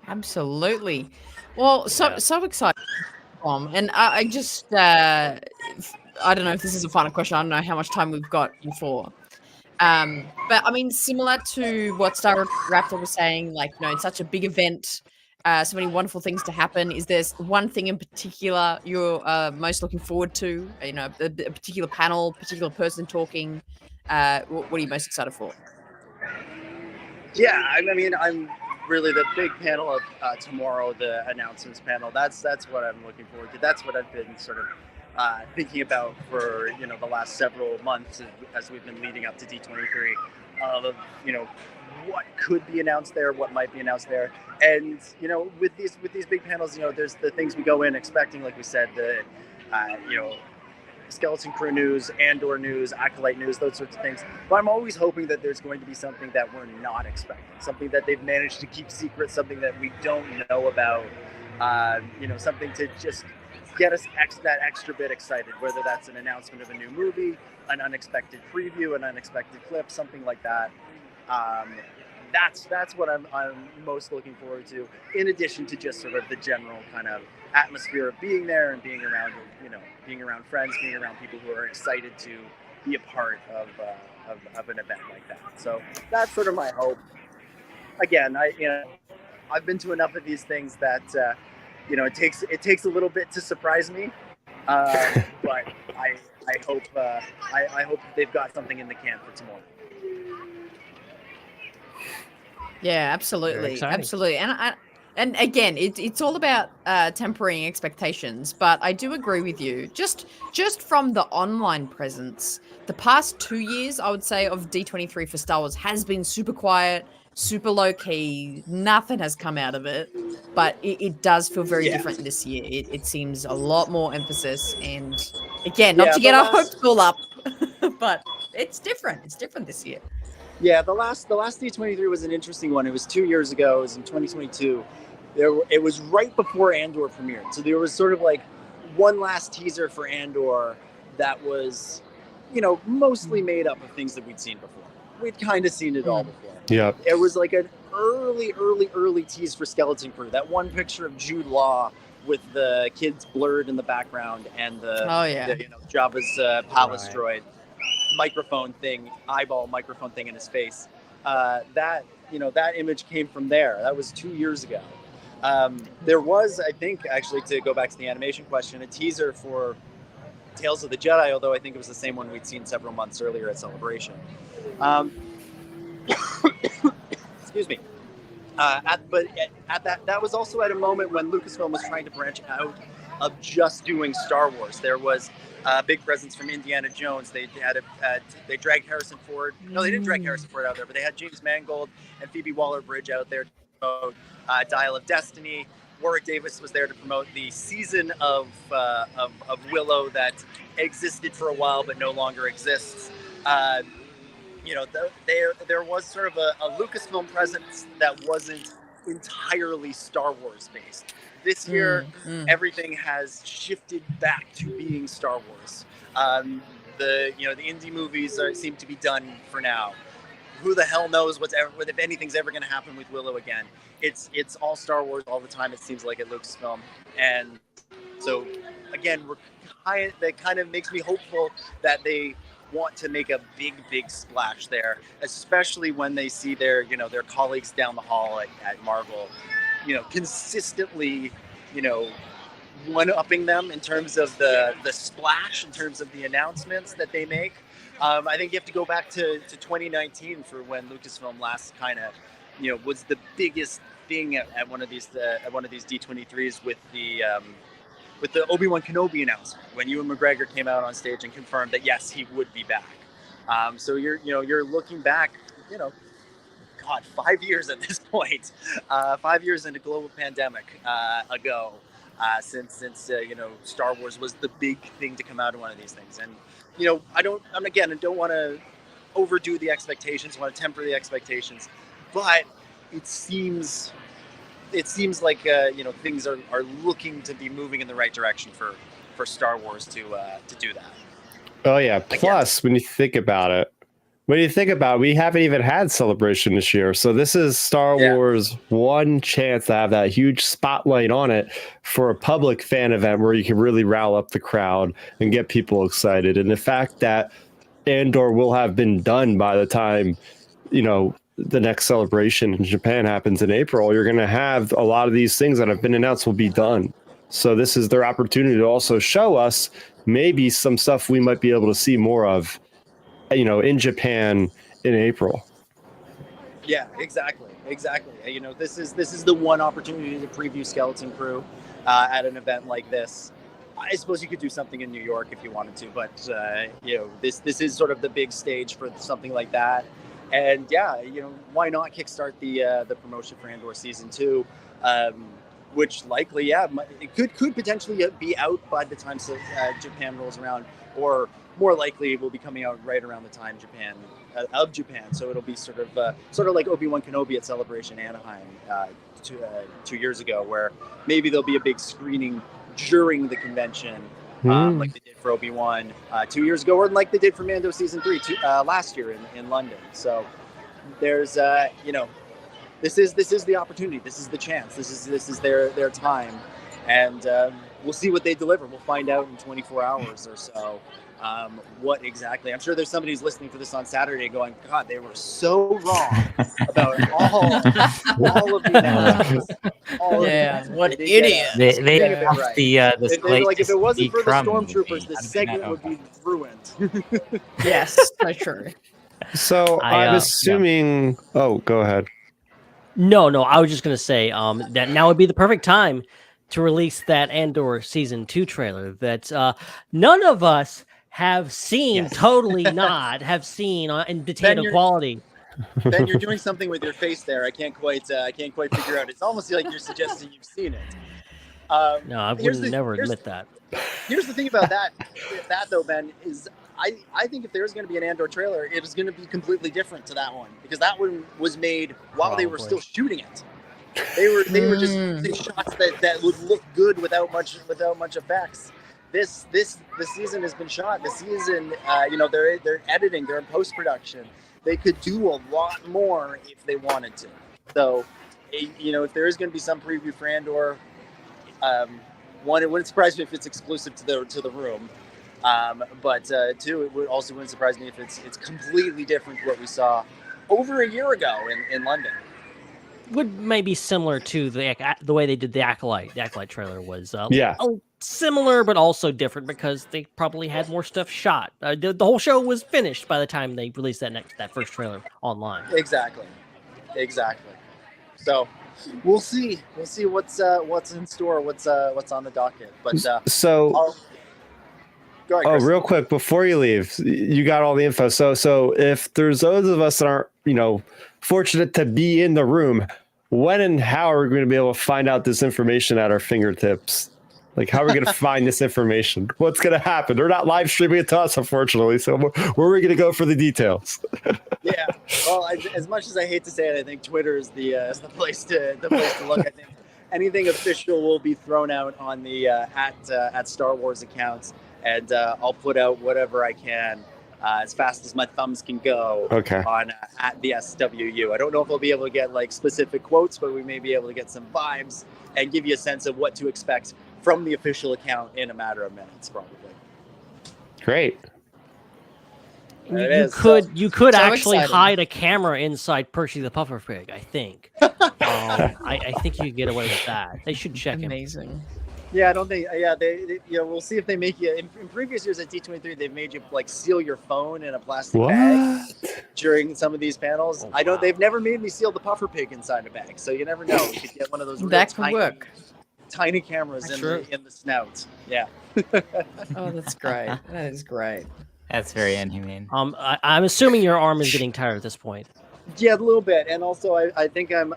Absolutely. Well, so excited, Tom. And I just I don't know if this is a final question. I don't know how much time we've got before. But I mean, similar to what Starrapter was saying, like, you know, it's such a big event, so many wonderful things to happen. Is there one thing in particular you're most looking forward to? You know, a particular panel, particular person talking. What are you most excited for? Yeah, I mean, I'm really the big panel of tomorrow, the announcements panel. That's what I'm looking forward to. That's what I've been sort of thinking about for the last several months as we've been leading up to D23. What could be announced there, what might be announced there, and with these big panels, there's the things we go in expecting, like we said, the Skeleton Crew news, Andor news, Acolyte news, those sorts of things. But I'm always hoping that there's going to be something that we're not expecting, something that they've managed to keep secret, something that we don't know about, something to just get us that extra bit excited, whether that's an announcement of a new movie, an unexpected preview, an unexpected clip, something like that. That's what I'm most looking forward to, in addition to just sort of the general kind of atmosphere of being there and being around, being around friends, being around people who are excited to be a part of an event like that. So that's sort of my hope. Again, I've been to enough of these things that it takes a little bit to surprise me, but I hope they've got something in the can for tomorrow. Yeah, absolutely. And again, it's all about tempering expectations, but I do agree with you. Just from the online presence, the past 2 years, I would say, of D23 for Star Wars has been super quiet, super low key. Nothing has come out of it, but it does feel very different this year. It seems a lot more emphasis, and again, not to get our hopes all up, but it's different. It's different this year. Yeah, the last D23 was an interesting one. It was 2 years ago. It was in 2022. It was right before Andor premiered. So there was sort of like one last teaser for Andor that was, mostly made up of things that we'd seen before. We'd kind of seen it all before. Yeah. It was like an early tease for Skeleton Crew. That one picture of Jude Law with the kids blurred in the background and the Jabba's palace droid microphone thing, eyeball microphone thing in his face. That image came from there. That was 2 years ago. There was, I think, actually, to go back to the animation question, a teaser for Tales of the Jedi, although I think it was the same one we'd seen several months earlier at Celebration. Excuse me. That was also at a moment when Lucasfilm was trying to branch out of just doing Star Wars. There was a big presence from Indiana Jones. They they dragged Harrison Ford. No, they didn't drag Harrison Ford out there, but they had James Mangold and Phoebe Waller-Bridge out there to promote Dial of Destiny. Warwick Davis was there to promote the season of Willow that existed for a while but no longer exists. There was sort of a Lucasfilm presence that wasn't entirely Star Wars based. This year, everything has shifted back to being Star Wars. The indie movies seem to be done for now. Who the hell knows if anything's ever going to happen with Willow again? It's all Star Wars all the time. It seems like at Lucasfilm, and so again, that kind of makes me hopeful that they want to make a big splash there, especially when they see their colleagues down the hall at Marvel, consistently, one-upping them in terms of the splash, in terms of the announcements that they make. I think you have to go back to 2019 for when Lucasfilm last kind of, was the biggest thing at one of these D23s with the Obi-Wan Kenobi announcement when Ewan McGregor came out on stage and confirmed that yes, he would be back. So you're looking back, God, 5 years at this point, 5 years into global pandemic ago, since Star Wars was the big thing to come out of one of these things. And I don't want to overdo the expectations, want to temper the expectations, but it seems like things are looking to be moving in the right direction for Star Wars to do that. Oh yeah. Plus, when you think about it, we haven't even had Celebration this year. So this is Star Wars' one chance to have that huge spotlight on it for a public fan event where you can really rile up the crowd and get people excited. And the fact that Andor will have been done by the time, the next Celebration in Japan happens in April, you're going to have a lot of these things that have been announced will be done. So this is their opportunity to also show us maybe some stuff we might be able to see more of, in Japan in April. Yeah, exactly. This is the one opportunity to preview Skeleton Crew at an event like this. I suppose you could do something in New York if you wanted to, but this is sort of the big stage for something like that. And why not kickstart the promotion for Andor Season 2, which likely, it could potentially be out by the time Japan rolls around, or more likely it will be coming out right around the time of Japan. So it'll be sort of like Obi-Wan Kenobi at Celebration Anaheim 2 years ago, where maybe there'll be a big screening during the convention, like they did for Obi-Wan 2 years ago, or like they did for Mando Season 3 last year in London. So there's this is the opportunity. This is the chance. This is their time, and we'll see what they deliver. We'll find out in 24 hours or so what exactly. I'm sure there's somebody who's listening to this on Saturday going, God, they were so wrong about all of the announcements. What idiots. They lost the slate. Like, if it wasn't for the stormtroopers, this segment would be ruined. Yes, that's true. So I'm assuming. Oh, go ahead. No, I was just going to say that now would be the perfect time to release that Andor Season 2 trailer that none of us have seen, totally not have seen in detailed quality. Ben, you're doing something with your face there. I can't quite figure out. It's almost like you're suggesting you've seen it. No, I would never admit that. Here's the thing about that though, Ben, is I think if there's going to be an Andor trailer, it was going to be completely different to that one, because that one was made while they were still shooting it. They were just using shots that would look good without much effects. The season has been shot. The season, they're editing, they're in post-production. They could do a lot more if they wanted to. So, if there is going to be some preview for Andor, one, it wouldn't surprise me if it's exclusive to the room. But two, it wouldn't surprise me if it's completely different to what we saw over a year ago in London. Would maybe similar to the way they did the Acolyte. The Acolyte trailer was similar, but also different because they probably had more stuff shot. The whole show was finished by the time they released that first trailer online. Exactly. So we'll see what's in store, what's on the docket. But go ahead, Chris. Real quick before you leave, you got all the info. So if there's those of us that aren't fortunate to be in the room, when and how are we going to be able to find out this information at our fingertips? Like, how are we going to find this information? What's going to happen? They're not live streaming it to us, unfortunately. So where are we going to go for the details? Yeah. Well, as much as I hate to say it, I think Twitter is the place to look. I think anything official will be thrown out on the at Star Wars accounts, and I'll put out whatever I can as fast as my thumbs can go. On at the SWU. I don't know if we'll be able to get like specific quotes, but we may be able to get some vibes and give you a sense of what to expect from the official account in a matter of minutes, probably. Great. You could actually hide a camera inside Percy the Puffer Pig, I think. I think you can get away with that. They should check him. Amazing. Yeah, I don't think. Yeah, we'll see if they make you. In previous years at D23, they've made you like seal your phone in a plastic bag during some of these panels. Oh, I don't. They've never made me seal the puffer pig inside a bag, so you never know. You could get one of those real That could tiny, work. tiny cameras in the snout. Yeah. Oh, that's great. That is great. That's very inhumane. I'm assuming your arm is getting tired at this point. Yeah, a little bit, and also I think I'm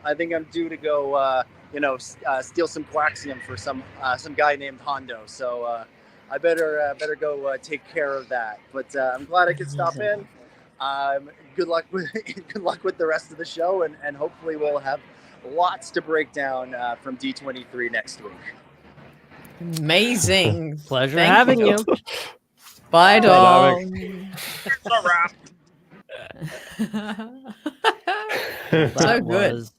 due to go. Steal some coaxium for some guy named Hondo. So I better go take care of that. But I'm glad I could stop in. Good luck with the rest of the show, and hopefully we'll have lots to break down from D23 next week. Amazing. Pleasure Thank having you. Bye, dog. It's a wrap. So good. Was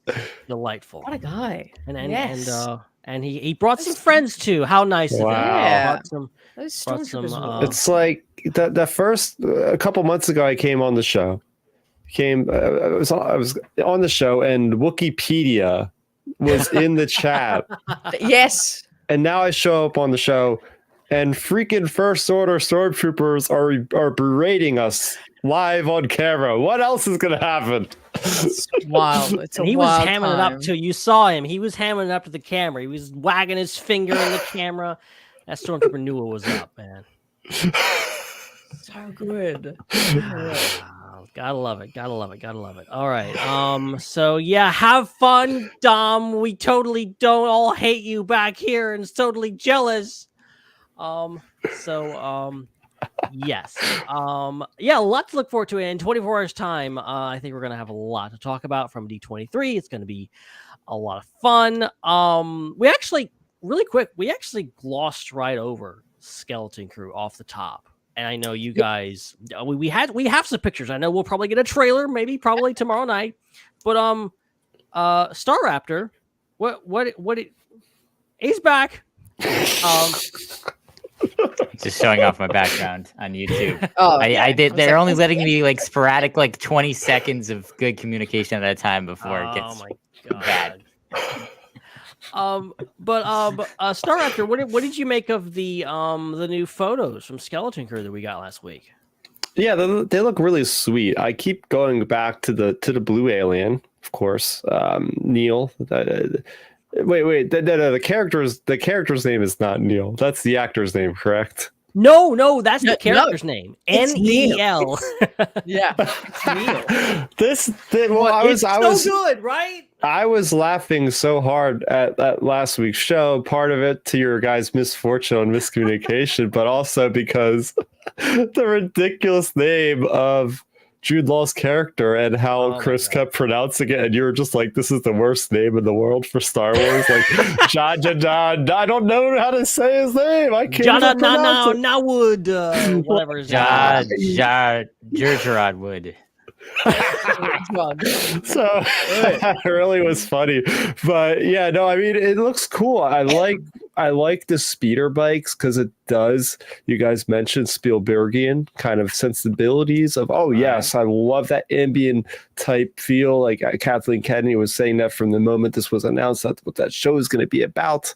delightful. What a guy. And he brought some friends too. How nice of him. Wow. Those Brought stormtroopers some, were- It's like the first a couple months ago I came on the show. I was on the show and Wikipedia was in the chat. Yes. And now I show up on the show and freaking First Order stormtroopers are berating us live on camera. What else is gonna happen? It's wild. It's a And he was wild hamming it time. up too. You saw him. He was hamming it up to the camera. He was wagging his finger in the camera. That stormtrooper knew what was up, man. So good. Wow. Gotta love it. Gotta love it. Gotta love it. All right. So yeah, have fun, Dom. We totally don't all hate you back here and it's totally jealous. Yes. Yeah, a lot to look forward to in 24 hours time. I think we're gonna have a lot to talk about from D23. It's gonna be a lot of fun. We actually glossed right over Skeleton Crew off the top. And I know you guys we have some pictures. I know we'll probably get a trailer, probably tomorrow night. But Starrapter, he's back. Just showing off my background on YouTube. Oh, I did. They're only letting me like sporadic, like 20 seconds of good communication at a time before it gets bad. Starrapter, what did you make of the new photos from Skeleton Crew that we got last week? Yeah, they look really sweet. I keep going back to the blue alien, of course. Neil. Wait. The character's name is not Neil. That's the actor's name, correct? No, that's the character's name. N-E-L. Yeah, it's Neil. It's so good, right? I was laughing so hard at last week's show. Part of it to your guys' misfortune and miscommunication, but also because the ridiculous name of Jude Law's character and how Chris kept pronouncing it, and you were just like, "This is the worst name in the world for Star Wars." Like, John. I don't know how to say his name. I can't even pronounce it. Nawood, whatever his name is. Gerard Wood. So that really was funny, but yeah, no, I mean, it looks cool. I like the speeder bikes because it does. You guys mentioned Spielbergian kind of sensibilities of, yes, I love that ambient type feel. Like Kathleen Kennedy was saying that from the moment this was announced, that's what that show is going to be about.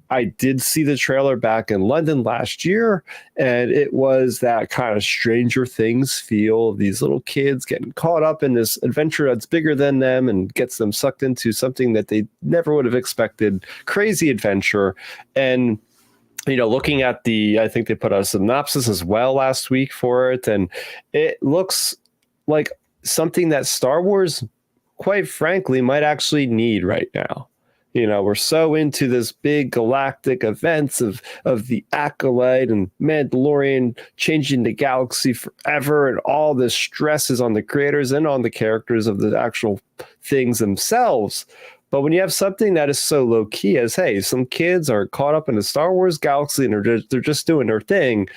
I did see the trailer back in London last year, and it was that kind of Stranger Things feel of these little kids getting caught up in this adventure that's bigger than them and gets them sucked into something that they never would have expected. Crazy adventure. And looking at I think they put a synopsis as well last week for it, and it looks like something that Star Wars, quite frankly, might actually need right now. We're so into this big galactic events of the Acolyte and Mandalorian changing the galaxy forever, and all this stress is on the creators and on the characters of the actual things themselves. But when you have something that is so low key as, hey, some kids are caught up in the Star Wars galaxy and they're just doing their thing,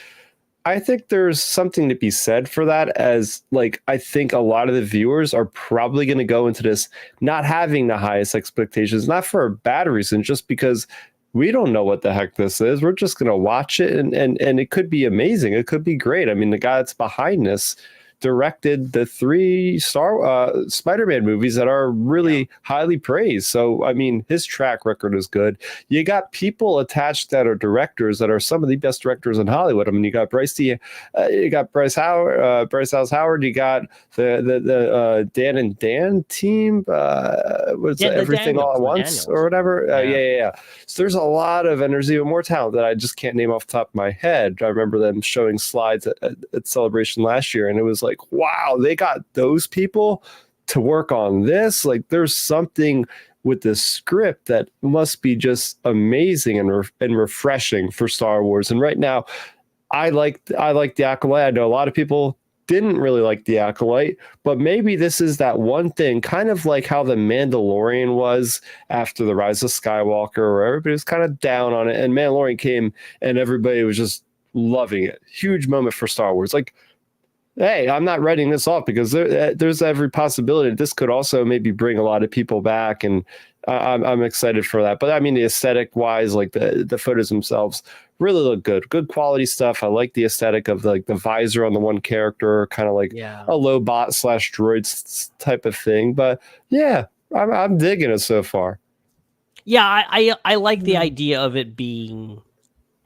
I think there's something to be said for that. As like, I think a lot of the viewers are probably going to go into this not having the highest expectations, not for a bad reason, just because we don't know what the heck this is. We're just going to watch it and it could be amazing. It could be great. I mean, the guy that's behind this, directed the 3 Spider-Man movies that are really highly praised. So, I mean, his track record is good. You got people attached that are directors that are some of the best directors in Hollywood. I mean, you got Bryce Dallas Howard. You got the Dan and Dan team. What's Everything All at Once or whatever? Yeah. So there's a lot of, and there's even more talent that I just can't name off the top of my head. I remember them showing slides at Celebration last year, and it was like, wow, they got those people to work on this. Like, there's something with the script that must be just amazing and refreshing for Star Wars. And right now, I like the Acolyte. I know a lot of people didn't really like the Acolyte, but maybe this is that one thing, kind of like how the Mandalorian was after the Rise of Skywalker, where everybody was kind of down on it, and Mandalorian came and everybody was just loving it. Huge moment for Star Wars. Like, hey, I'm not writing this off, because there's every possibility that this could also maybe bring a lot of people back, and I'm excited for that. But I mean, the aesthetic wise, like the photos themselves really look good quality stuff. I like the aesthetic of the visor on the one character, kind of like a low bot / droid type of thing. But yeah, I'm digging it so far. Yeah, I like the idea of it being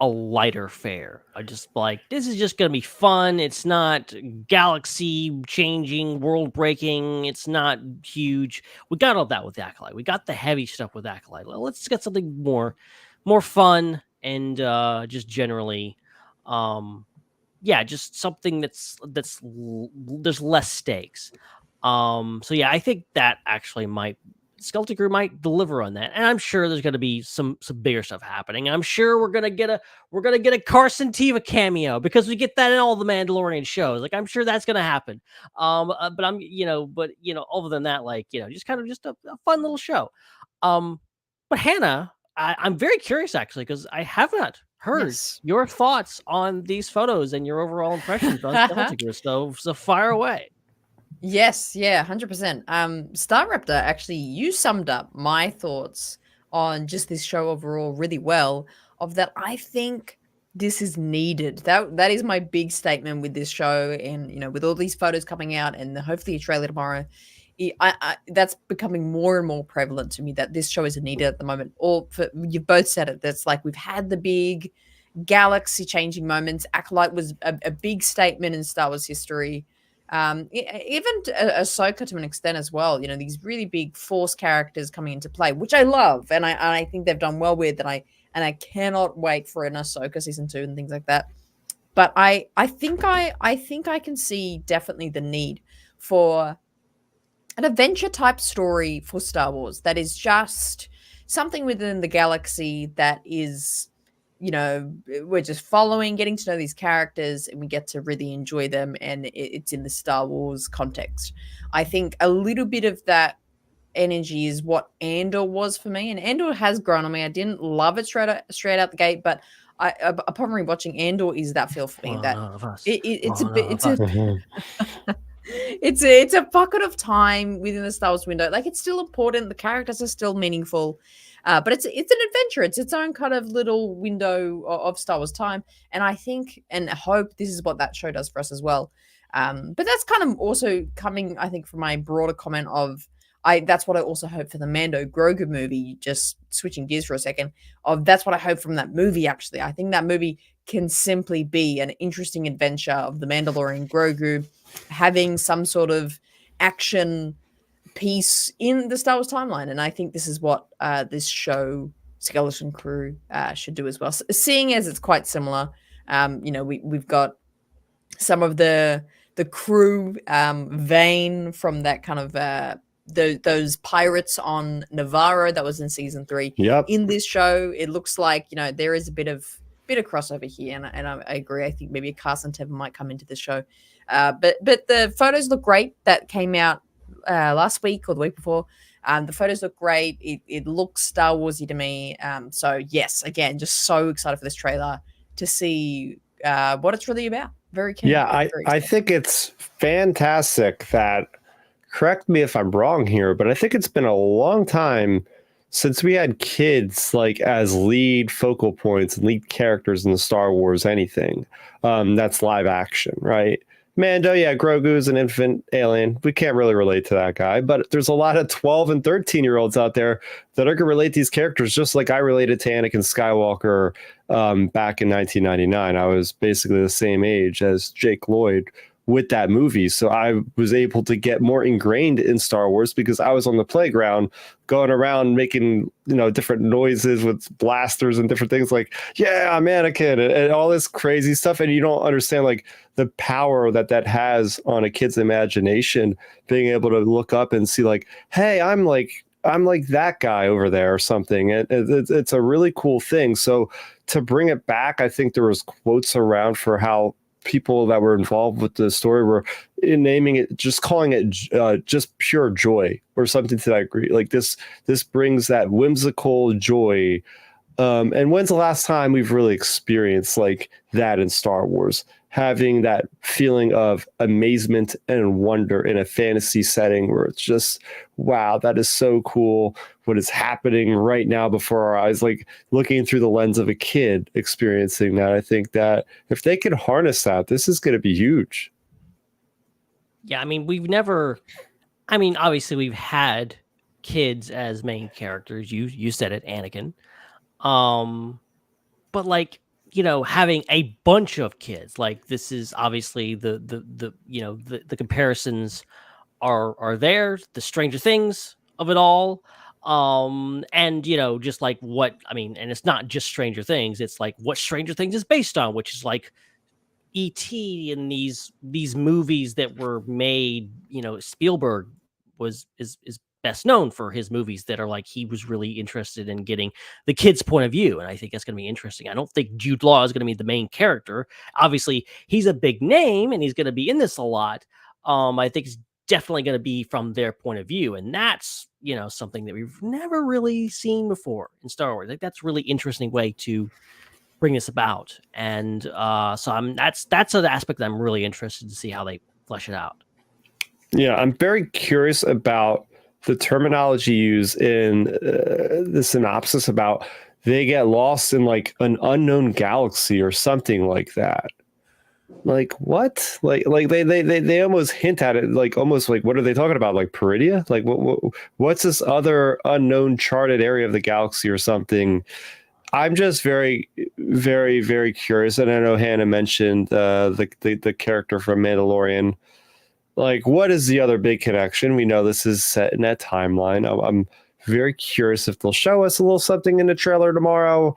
a lighter fare. I just like, this is just going to be fun. It's not galaxy changing, world breaking. It's not huge. We got all that with Acolyte. We got the heavy stuff with Acolyte. Well, let's get something more fun and just generally, just something that's there's less stakes. So yeah, I think that actually Skeleton Crew might deliver on that, and I'm sure there's going to be some bigger stuff happening. I'm sure we're gonna get a Carson Teva cameo, because we get that in all the Mandalorian shows. Like, I'm sure that's gonna happen. But other than that, like, just kind of just a fun little show. But Hannah, I'm very curious actually, because I have not heard your thoughts on these photos and your overall impressions on Skeleton Crew. So fire away. Yes, yeah, 100%. Starrapter, actually, you summed up my thoughts on just this show overall really well, of that I think this is needed. That is my big statement with this show, and with all these photos coming out and hopefully a trailer tomorrow, that's becoming more and more prevalent to me, that this show is needed at the moment. You've both said it. That's like, we've had the big galaxy changing moments. Acolyte was a big statement in Star Wars history. Even Ahsoka to an extent as well. These really big Force characters coming into play, which I love, and I think they've done well with. And I cannot wait for an Ahsoka season 2 and things like that. But I think I can see definitely the need for an adventure type story for Star Wars that is just something within the galaxy that is, we're just following, getting to know these characters, and we get to really enjoy them, and it's in the Star Wars context. I think a little bit of that energy is what Andor was for me, and Andor has grown on me. I didn't love it straight out the gate, but upon rewatching Andor, is that feel for me that it's a pocket of time within the Star Wars window. Like, it's still important, the characters are still meaningful. But it's an adventure. It's its own kind of little window of Star Wars time. And I think and hope this is what that show does for us as well. But that's kind of also coming, I think, from my broader comment of that's what I also hope for the Mando Grogu movie, just switching gears for a second, that's what I hope from that movie, actually. I think that movie can simply be an interesting adventure of the Mandalorian Grogu having some sort of action piece in the Star Wars timeline, and I think this is what this show Skeleton Crew should do as well. So, seeing as it's quite similar, we've got some of the crew vein from that kind of those pirates on Navarro that was in season 3. Yep. In this show, it looks like there is a bit of crossover here, and I agree. I think maybe a Carson Teva might come into the show, but the photos look great that came out last week or the week before. The photos look great. It looks Star Warsy to me. So yes, again, just so excited for this trailer to see what it's really about. Very keen. Yeah, I think it's fantastic that, correct me if I'm wrong here, but I think it's been a long time since we had kids like as lead focal points and lead characters in the Star Wars anything that's live action, right? Mando, yeah, Grogu's an infant alien. We can't really relate to that guy, but there's a lot of 12 and 13-year-olds out there that are going to relate to these characters just like I related to Anakin Skywalker back in 1999. I was basically the same age as Jake Lloyd with that movie. So I was able to get more ingrained in Star Wars because I was on the playground going around making, different noises with blasters and different things like, yeah, I'm Anakin and all this crazy stuff. And you don't understand like the power that has on a kid's imagination, being able to look up and see like, hey, I'm like that guy over there or something. It's a really cool thing. So to bring it back, I think there was quotes around for how people that were involved with the story were naming it, just calling it just pure joy or something to that degree. Like this brings that whimsical joy. And when's the last time we've really experienced like that in Star Wars? Having that feeling of amazement and wonder in a fantasy setting where it's just, wow, that is so cool. What is happening right now before our eyes, like looking through the lens of a kid experiencing that. I think that if they can harness that, this is going to be huge. Yeah, I mean, obviously we've had kids as main characters. You said it, Anakin. But like, having a bunch of kids, like this is obviously the comparisons are there, the Stranger Things of it all. And just like and it's not just Stranger Things, it's like what Stranger Things is based on, which is like E.T. and these movies that were made. Spielberg is best known for his movies that are like, he was really interested in getting the kids' point of view. And I think that's going to be interesting. I don't think Jude Law is going to be the main character. Obviously, he's a big name and he's going to be in this a lot. I think it's definitely going to be from their point of view. And that's, something that we've never really seen before in Star Wars. I think that's a really interesting way to bring this about. And so that's an aspect that I'm really interested to see how they flesh it out. Yeah, I'm very curious about the terminology used in the synopsis about they get lost in like an unknown galaxy or something like that. Like what? Like they almost hint at it, like almost like, what are they talking about? Like Peridia? Like what's this other unknown charted area of the galaxy or something? I'm just very, very, very curious. And I know Hannah mentioned the character from Mandalorian. Like, what is the other big connection? We know this is set in that timeline. I'm very curious if they'll show us a little something in the trailer tomorrow.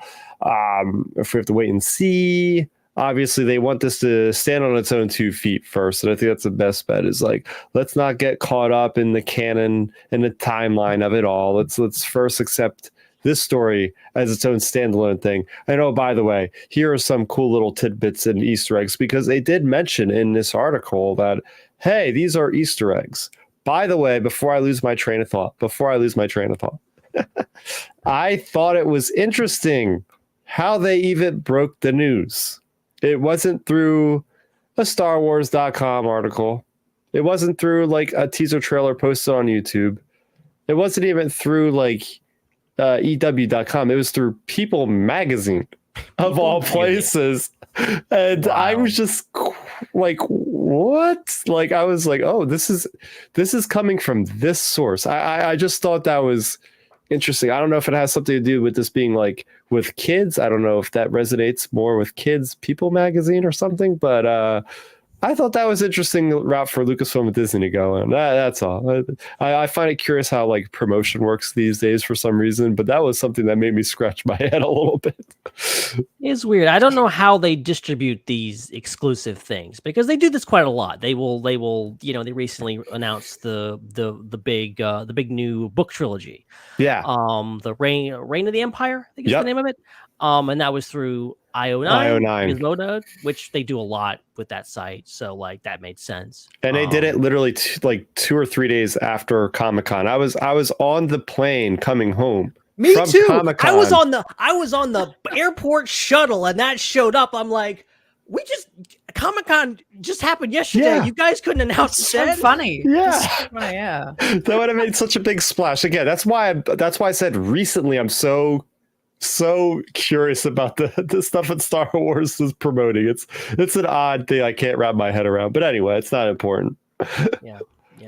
If we have to wait and see. Obviously, they want this to stand on its own 2 feet first. And I think that's the best bet is like, let's not get caught up in the canon and the timeline of it all. Let's first accept this story as its own standalone thing. And oh, by the way, here are some cool little tidbits and Easter eggs, because they did mention in this article that, hey, these are Easter eggs. By the way, before I lose my train of thought, I thought it was interesting how they even broke the news. It wasn't through a StarWars.com article. It wasn't through like a teaser trailer posted on YouTube. It wasn't even through like EW.com. It was through People Magazine, of all places. And wow. I was just like, what? Like, I was like, oh, this is coming from this source. I just thought that was interesting. I don't know if it has something to do with this being like with kids. I don't know if that resonates more with kids, People Magazine or something, but I thought that was interesting route for Lucasfilm and Disney to go on. That's all. I find it curious how like promotion works these days for some reason, but that was something that made me scratch my head a little bit. It's weird. I don't know how they distribute these exclusive things, because they do this quite a lot. They will, they recently announced the big new book trilogy. Yeah. The Reign of the Empire, I think is the name of it. And that was through IO9, which they do a lot with that site. So like that made sense. And they did it literally like 2 or 3 days after Comic-Con. I was on the plane coming home. Me too. Comic-Con. I was on the airport shuttle and that showed up. I'm like, Comic-Con just happened yesterday. Yeah. You guys couldn't announce it. So funny. Yeah. Yeah. That would have made such a big splash. Again, that's why I said recently I'm so so curious about the stuff that Star Wars is promoting. It's an odd thing I can't wrap my head around. But anyway, it's not important. Yeah,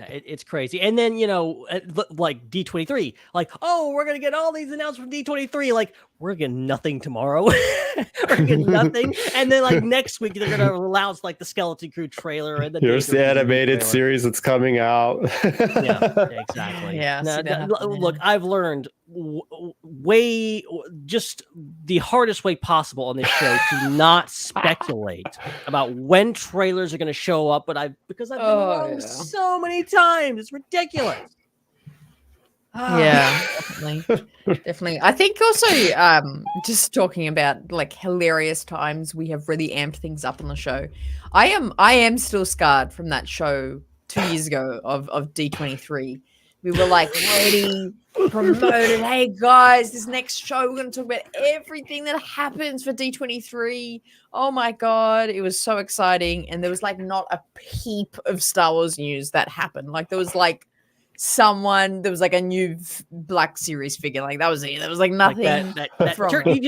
it's crazy. And then, like D23, like, oh, we're going to get all these announcements from D23. Like, we're getting nothing tomorrow. We're getting nothing. And then, like, next week, they're going to announce, like, the Skeleton Crew trailer. And here's the animated series that's coming out. Yeah, exactly. Yeah. Look, I've learned just the hardest way possible on this show to not speculate about when trailers are going to show up, because I've been wrong so many times. It's ridiculous. Yeah, definitely. I think also just talking about like hilarious times we have really amped things up on the show. I am still scarred from that show 2 years ago of D23. We were like ready, promoted. Hey guys, this next show we're going to talk about everything that happens for D23. Oh my god, it was so exciting, and there was like not a peep of Star Wars news that happened. Like there was like a new Black Series figure. Like that was it. There was like nothing.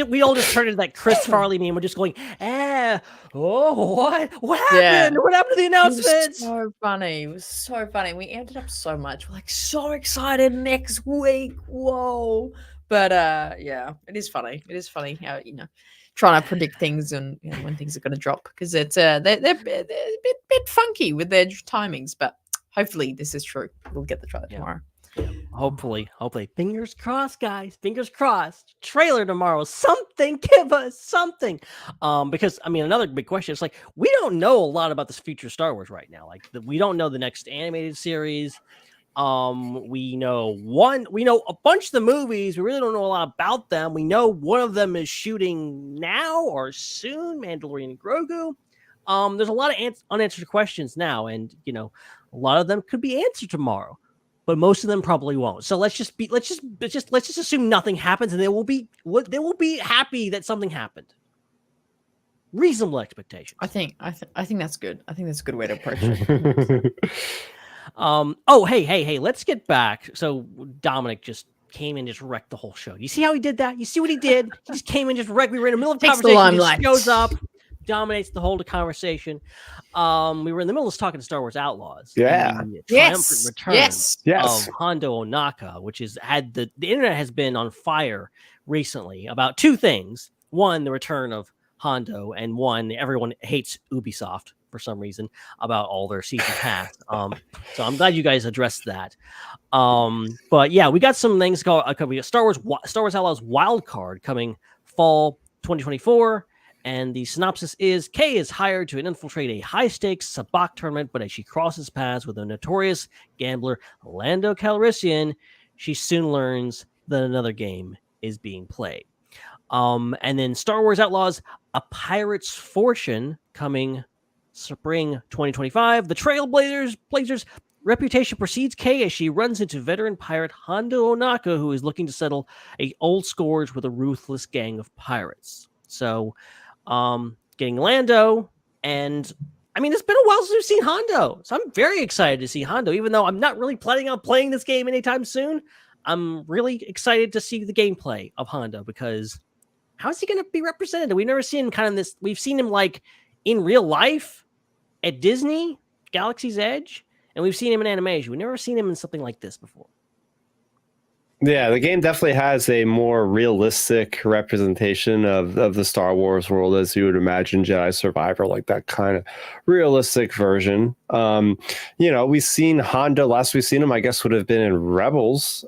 We all just turned into that Chris Farley meme. We're just going, what happened? Yeah. What happened to the announcements? It was so funny. It was so funny. We amped it up so much. We're like so excited next week. Whoa. But yeah, it is funny. It is funny how, trying to predict things and when things are going to drop, because it's they're a bit funky with their timings, but hopefully this is true. We'll get the trailer tomorrow. Hopefully. Fingers crossed, guys. Fingers crossed. Trailer tomorrow. Something. Give us something. Because another big question is like, we don't know a lot about this future Star Wars right now. Like we don't know the next animated series. We know a bunch of the movies. We really don't know a lot about them. We know one of them is shooting now or soon, Mandalorian and Grogu. There's a lot of unanswered questions now, and a lot of them could be answered tomorrow, but most of them probably won't. So let's just assume nothing happens, and they will be happy that something happened. Reasonable expectations. I think that's good. I think that's a good way to approach it. Hey, let's get back. So Dominic just came and just wrecked the whole show. You see how he did that? You see what he did? He just came and just wrecked. We were in the middle of conversation. He just shows up, dominates the whole conversation. We were in the middle of talking to Star Wars Outlaws. Yeah. Triumphant return yes. of Hondo Ohnaka, which is the internet has been on fire recently about two things. One, the return of Hondo, and one, everyone hates Ubisoft for some reason about all their season pass. So I'm glad you guys addressed that. But yeah, we got some things called we got Star Wars Outlaws Wild Card coming fall 2024. And the synopsis is Kay is hired to infiltrate a high-stakes sabacc tournament, but as she crosses paths with a notorious gambler, Lando Calrissian, she soon learns that another game is being played. And then Star Wars Outlaws, A Pirate's Fortune, coming spring 2025. The Trailblazers' reputation precedes Kay as she runs into veteran pirate Hondo Ohnaka, who is looking to settle an old scores with a ruthless gang of pirates. So, getting Lando, and it's been a while since we've seen Hondo, so I'm very excited to see Hondo, even though I'm not really planning on playing this game anytime soon. I'm really excited to see the gameplay of Hondo, because how is he going to be represented? We've never seen we've seen him like in real life at Disney, Galaxy's Edge, and we've seen him in animation. We've never seen him in something like this before. Yeah, the game definitely has a more realistic representation of the Star Wars world, as you would imagine Jedi Survivor, like that kind of realistic version. We've seen Hondo. Last we've seen him, I guess, would have been in Rebels,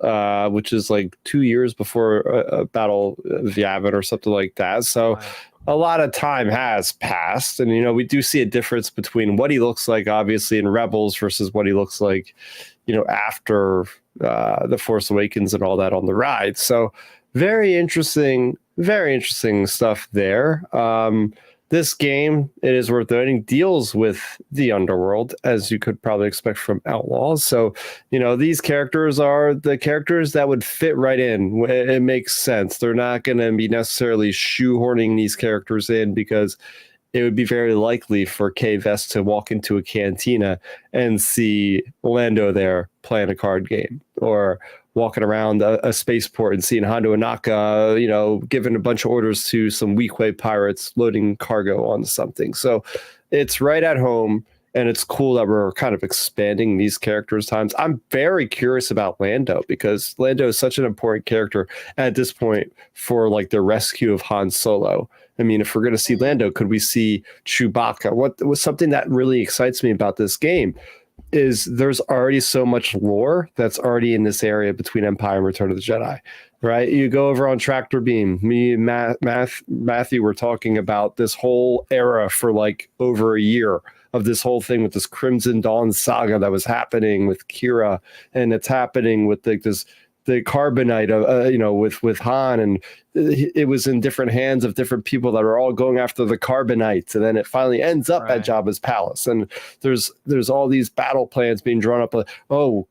which is like 2 years before Battle of Yavin or something like that. So wow. A lot of time has passed, and we do see a difference between what he looks like, obviously, in Rebels versus what he looks like, after The Force Awakens and all that on the ride. So very interesting stuff there. This game, it is worth noting, deals with the Underworld, as you could probably expect from Outlaws. So, these characters are the characters that would fit right in. It makes sense. They're not going to be necessarily shoehorning these characters in, because it would be very likely for Kay Vest to walk into a cantina and see Lando there playing a card game, or walking around a spaceport and seeing Hondo Ohnaka, giving a bunch of orders to some weak-way pirates loading cargo onto something. So it's right at home, and it's cool that we're kind of expanding these characters' times. I'm very curious about Lando, because Lando is such an important character at this point for like the rescue of Han Solo. I mean, if we're going to see Lando, could we see Chewbacca? What was something that really excites me about this game is there's already so much lore that's already in this area between Empire and Return of the Jedi, right? You go over on Tractor Beam, me and Matthew were talking about this whole era for like over a year of this whole thing with this Crimson Dawn saga that was happening with Kira, and it's happening with the carbonite of with Han, and it was in different hands of different people that are all going after the carbonites, and then it finally ends up at Jabba's palace, and there's all these battle plans being drawn up.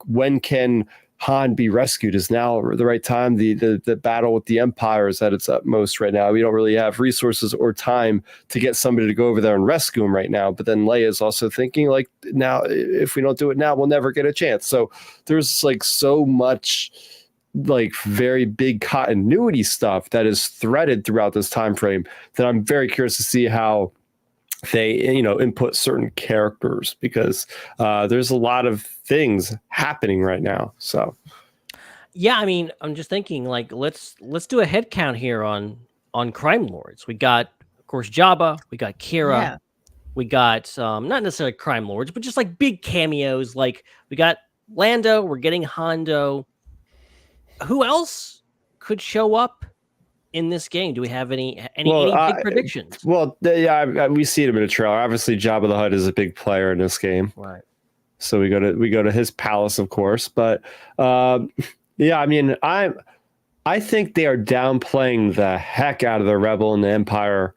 When can Han be rescued? Is now the right time? The battle with the Empire is at its utmost right now. We don't really have resources or time to get somebody to go over there and rescue him right now. But then Leia is also thinking, like, now if we don't do it now, we'll never get a chance. So there's like so much like very big continuity stuff that is threaded throughout this time frame that I'm very curious to see how they input certain characters, because there's a lot of things happening right now. So yeah, I mean, I'm just thinking like let's do a head count here on crime lords. We got, of course, Jabba, we got Kira, we got not necessarily crime lords, but just like big cameos. Like we got Lando, we're getting Hondo. Who else could show up in this game? Do we have any big predictions? Well, we see him in a trailer. Obviously, Jabba the Hutt is a big player in this game, right? So we go to his palace, of course. But I mean, I think they are downplaying the heck out of the Rebel and the Empire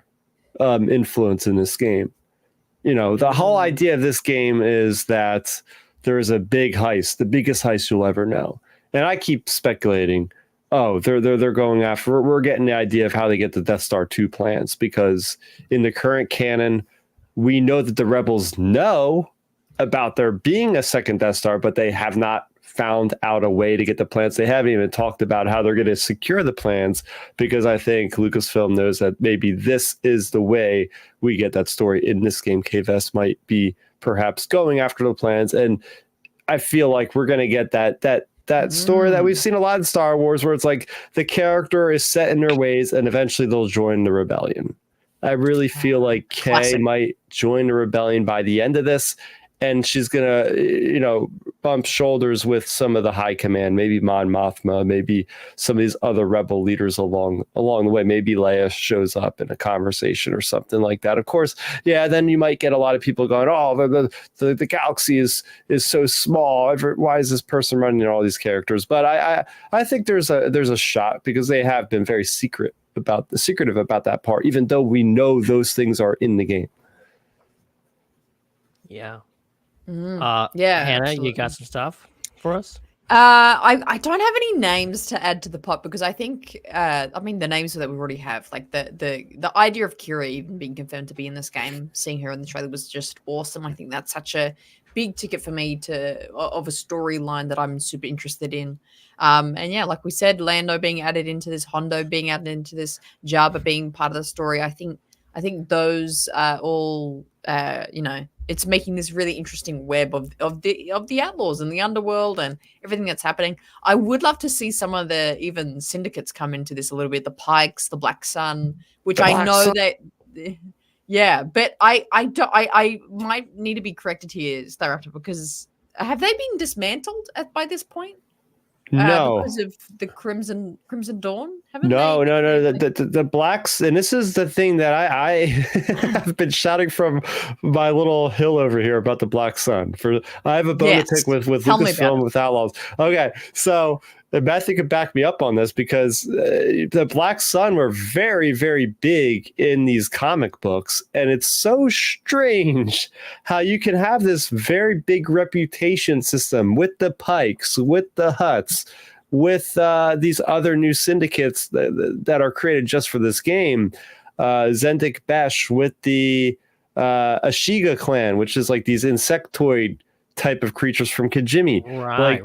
influence in this game. The whole idea of this game is that there is a big heist, the biggest heist you'll ever know. And I keep speculating, they're going after, we're getting the idea of how they get the Death Star 2 plans, because in the current canon, we know that the Rebels know about there being a second Death Star, but they have not found out a way to get the plans. They haven't even talked about how they're going to secure the plans, because I think Lucasfilm knows that maybe this is the way we get that story in this game. K-Vest might be perhaps going after the plans, and I feel like we're going to get that story that we've seen a lot in Star Wars, where it's like the character is set in their ways and eventually they'll join the rebellion. I really feel like Kay might join the rebellion by the end of this, and she's gonna bump shoulders with some of the high command, maybe Mon Mothma, maybe some of these other rebel leaders along the way. Maybe Leia shows up in a conversation or something like that. Of course, then you might get a lot of people going, the galaxy is so small. Why is this person running all these characters? But I think there's a shot, because they have been very secretive about that part, even though we know those things are in the game. Yeah. Yeah, Hannah, absolutely. you got some stuff for us? I don't have any names to add to the pot, because I think the names that we already have, like the idea of Kira even being confirmed to be in this game, seeing her in the trailer was just awesome. I think that's such a big ticket for me of a storyline that I'm super interested in. And yeah, like we said, Lando being added into this, Hondo being added into this, Jabba being part of the story. I think those are all it's making this really interesting web of the outlaws and the underworld and everything that's happening. I would love to see some of the even syndicates come into this a little bit. The Pikes, the Black Sun, which I know that. Yeah, but I might need to be corrected here, Starrapter, because have they been dismantled by this point? No, because of the Crimson Dawn. No. The blacks, and this is the thing that I have been shouting from my little hill over here about the Black Sun. I have a bone to take with Lucasfilm, with Outlaws. Okay, so Matthew could back me up on this, because the Black Sun were very, very big in these comic books, and it's so strange how you can have this very big reputation system with the Pikes, with the Hutts, with these other new syndicates that are created just for this game. Zendik Besh with the Ashiga clan, which is like these insectoid type of creatures from Kijimi.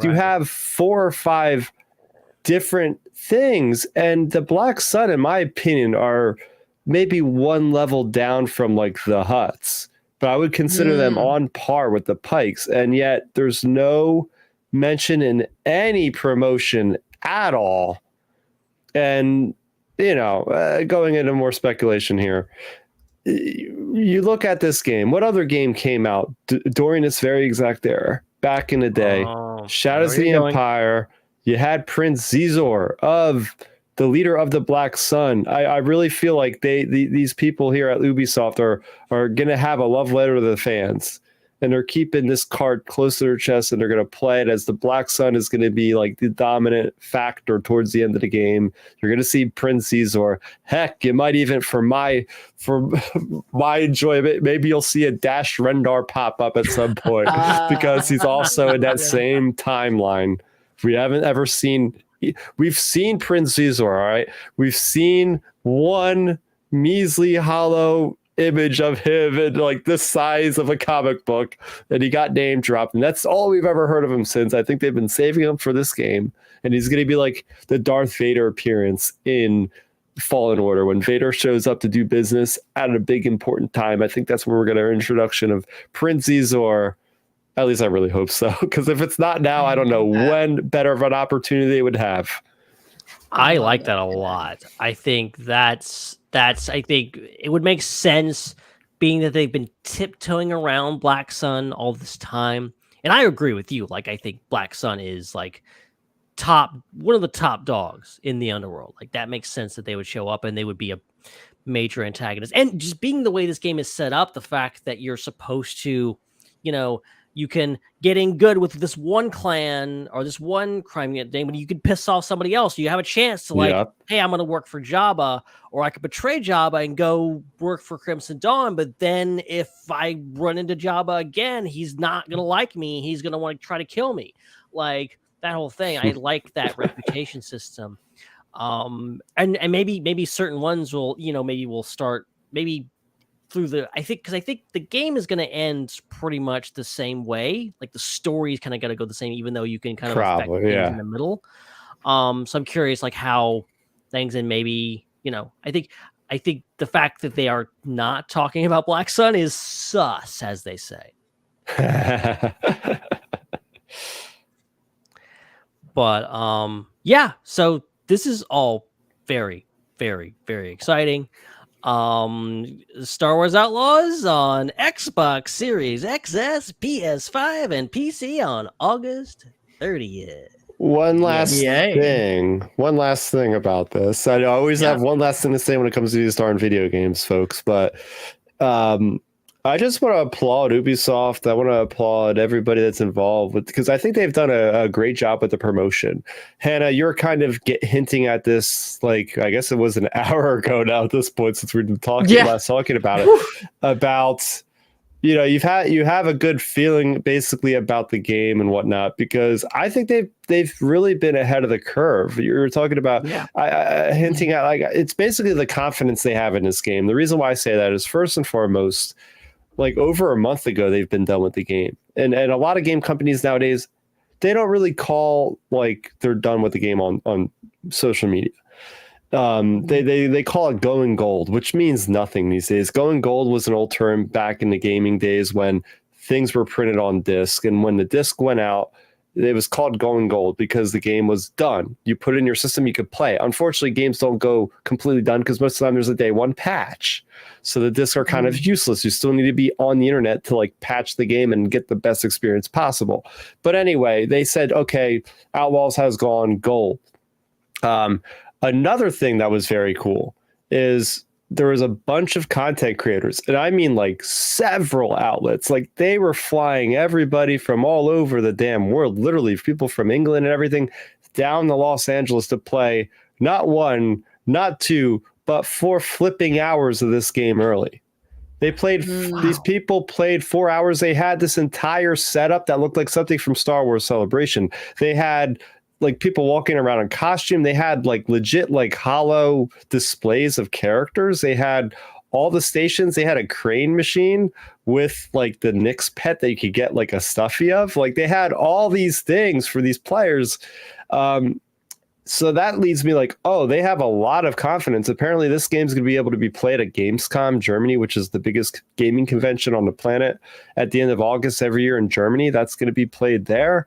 You have 4 or 5 different things. And the Black Sun, in my opinion, are maybe one level down from like the Hutts, but I would consider them on par with the Pikes. And yet there's no mention in any promotion at all. And, going into more speculation here, you look at this game. What other game came out during this very exact era? Back in the day, Shadows of the Empire, you had Prince Zizor of the leader of the Black Sun. I really feel like these people here at Ubisoft are going to have a love letter to the fans. And they're keeping this card close to their chest, and they're going to play it as the Black Sun is going to be like the dominant factor towards the end of the game. You're going to see Prince Zizor. Heck, you might even, for my enjoyment, maybe you'll see a Dash Rendar pop up at some point because he's also in that same timeline. We haven't ever seen. We've seen Prince Zizor, all right? We've seen one measly hollow image of him in like the size of a comic book, and he got name dropped, and that's all we've ever heard of him since. I think they've been saving him for this game, and he's going to be like the Darth Vader appearance in Fallen Order when Vader shows up to do business at a big important time. I think that's where we're going to our introduction of Prince Zizor. At least I really hope so, because if it's not now, I don't know when better of an opportunity they would have. I like that a lot. I think I think it would make sense, being that they've been tiptoeing around Black Sun all this time. And I agree with you. Like, I think Black Sun is like one of the top dogs in the Underworld. Like, that makes sense that they would show up and they would be a major antagonist. And just being the way this game is set up, the fact that you're supposed to, you can get in good with this one clan or this one crime thing, but you could piss off somebody else. You have a chance to hey, I'm going to work for Jabba, or I could betray Jabba and go work for Crimson Dawn. But then if I run into Jabba again, he's not going to like me. He's going to want to try to kill me. Like that whole thing. I like that reputation system. And maybe certain ones will, maybe we'll start through I think the game is going to end pretty much the same way. Like the story is kind of going to go the same, even though you can kind of affect things in the middle. So I'm curious, like how things, and maybe, I think the fact that they are not talking about Black Sun is sus, as they say. But yeah, so this is all very, very, very exciting. Star Wars Outlaws on Xbox Series XS, PS5, and PC on August 30th. One last thing about this. I always have one last thing to say when it comes to these darn video games, folks, but I just want to applaud Ubisoft. I want to applaud everybody that's involved because I think they've done a great job with the promotion. Hannah, you're kind of hinting at this, like, I guess it was an hour ago now at this point, since we've been talking about it, about, you have a good feeling basically about the game and whatnot, because I think they've really been ahead of the curve. You're talking about hinting at, like, it's basically the confidence they have in this game. The reason why I say that is, first and foremost, like over a month ago, they've been done with the game. And a lot of game companies nowadays, they don't really call like they're done with the game on social media. They call it going gold, which means nothing these days. Going gold was an old term back in the gaming days when things were printed on disc. And when the disc went out, it was called going gold because the game was done. You put it in your system, you could play. Unfortunately, games don't go completely done because most of the time there's a day one patch. So the discs are kind of useless. You still need to be on the internet to like patch the game and get the best experience possible. But anyway, they said, okay, Outlaws has gone gold. Another thing that was very cool is there was a bunch of content creators, and I mean like several outlets. Like they were flying everybody from all over the damn world, literally people from England and everything, down to Los Angeles to play not one, not two, but 4 flipping hours of this game early. They played, these people played 4 hours. They had this entire setup that looked like something from Star Wars Celebration. They had like people walking around in costume. They had like legit like hollow displays of characters. They had all the stations. They had a crane machine with like the Nyx pet that you could get like a stuffy of. Like they had all these things for these players. So that leads me like, oh, they have a lot of confidence. Apparently, this game's going to be able to be played at Gamescom Germany, which is the biggest gaming convention on the planet at the end of August every year in Germany. That's going to be played there.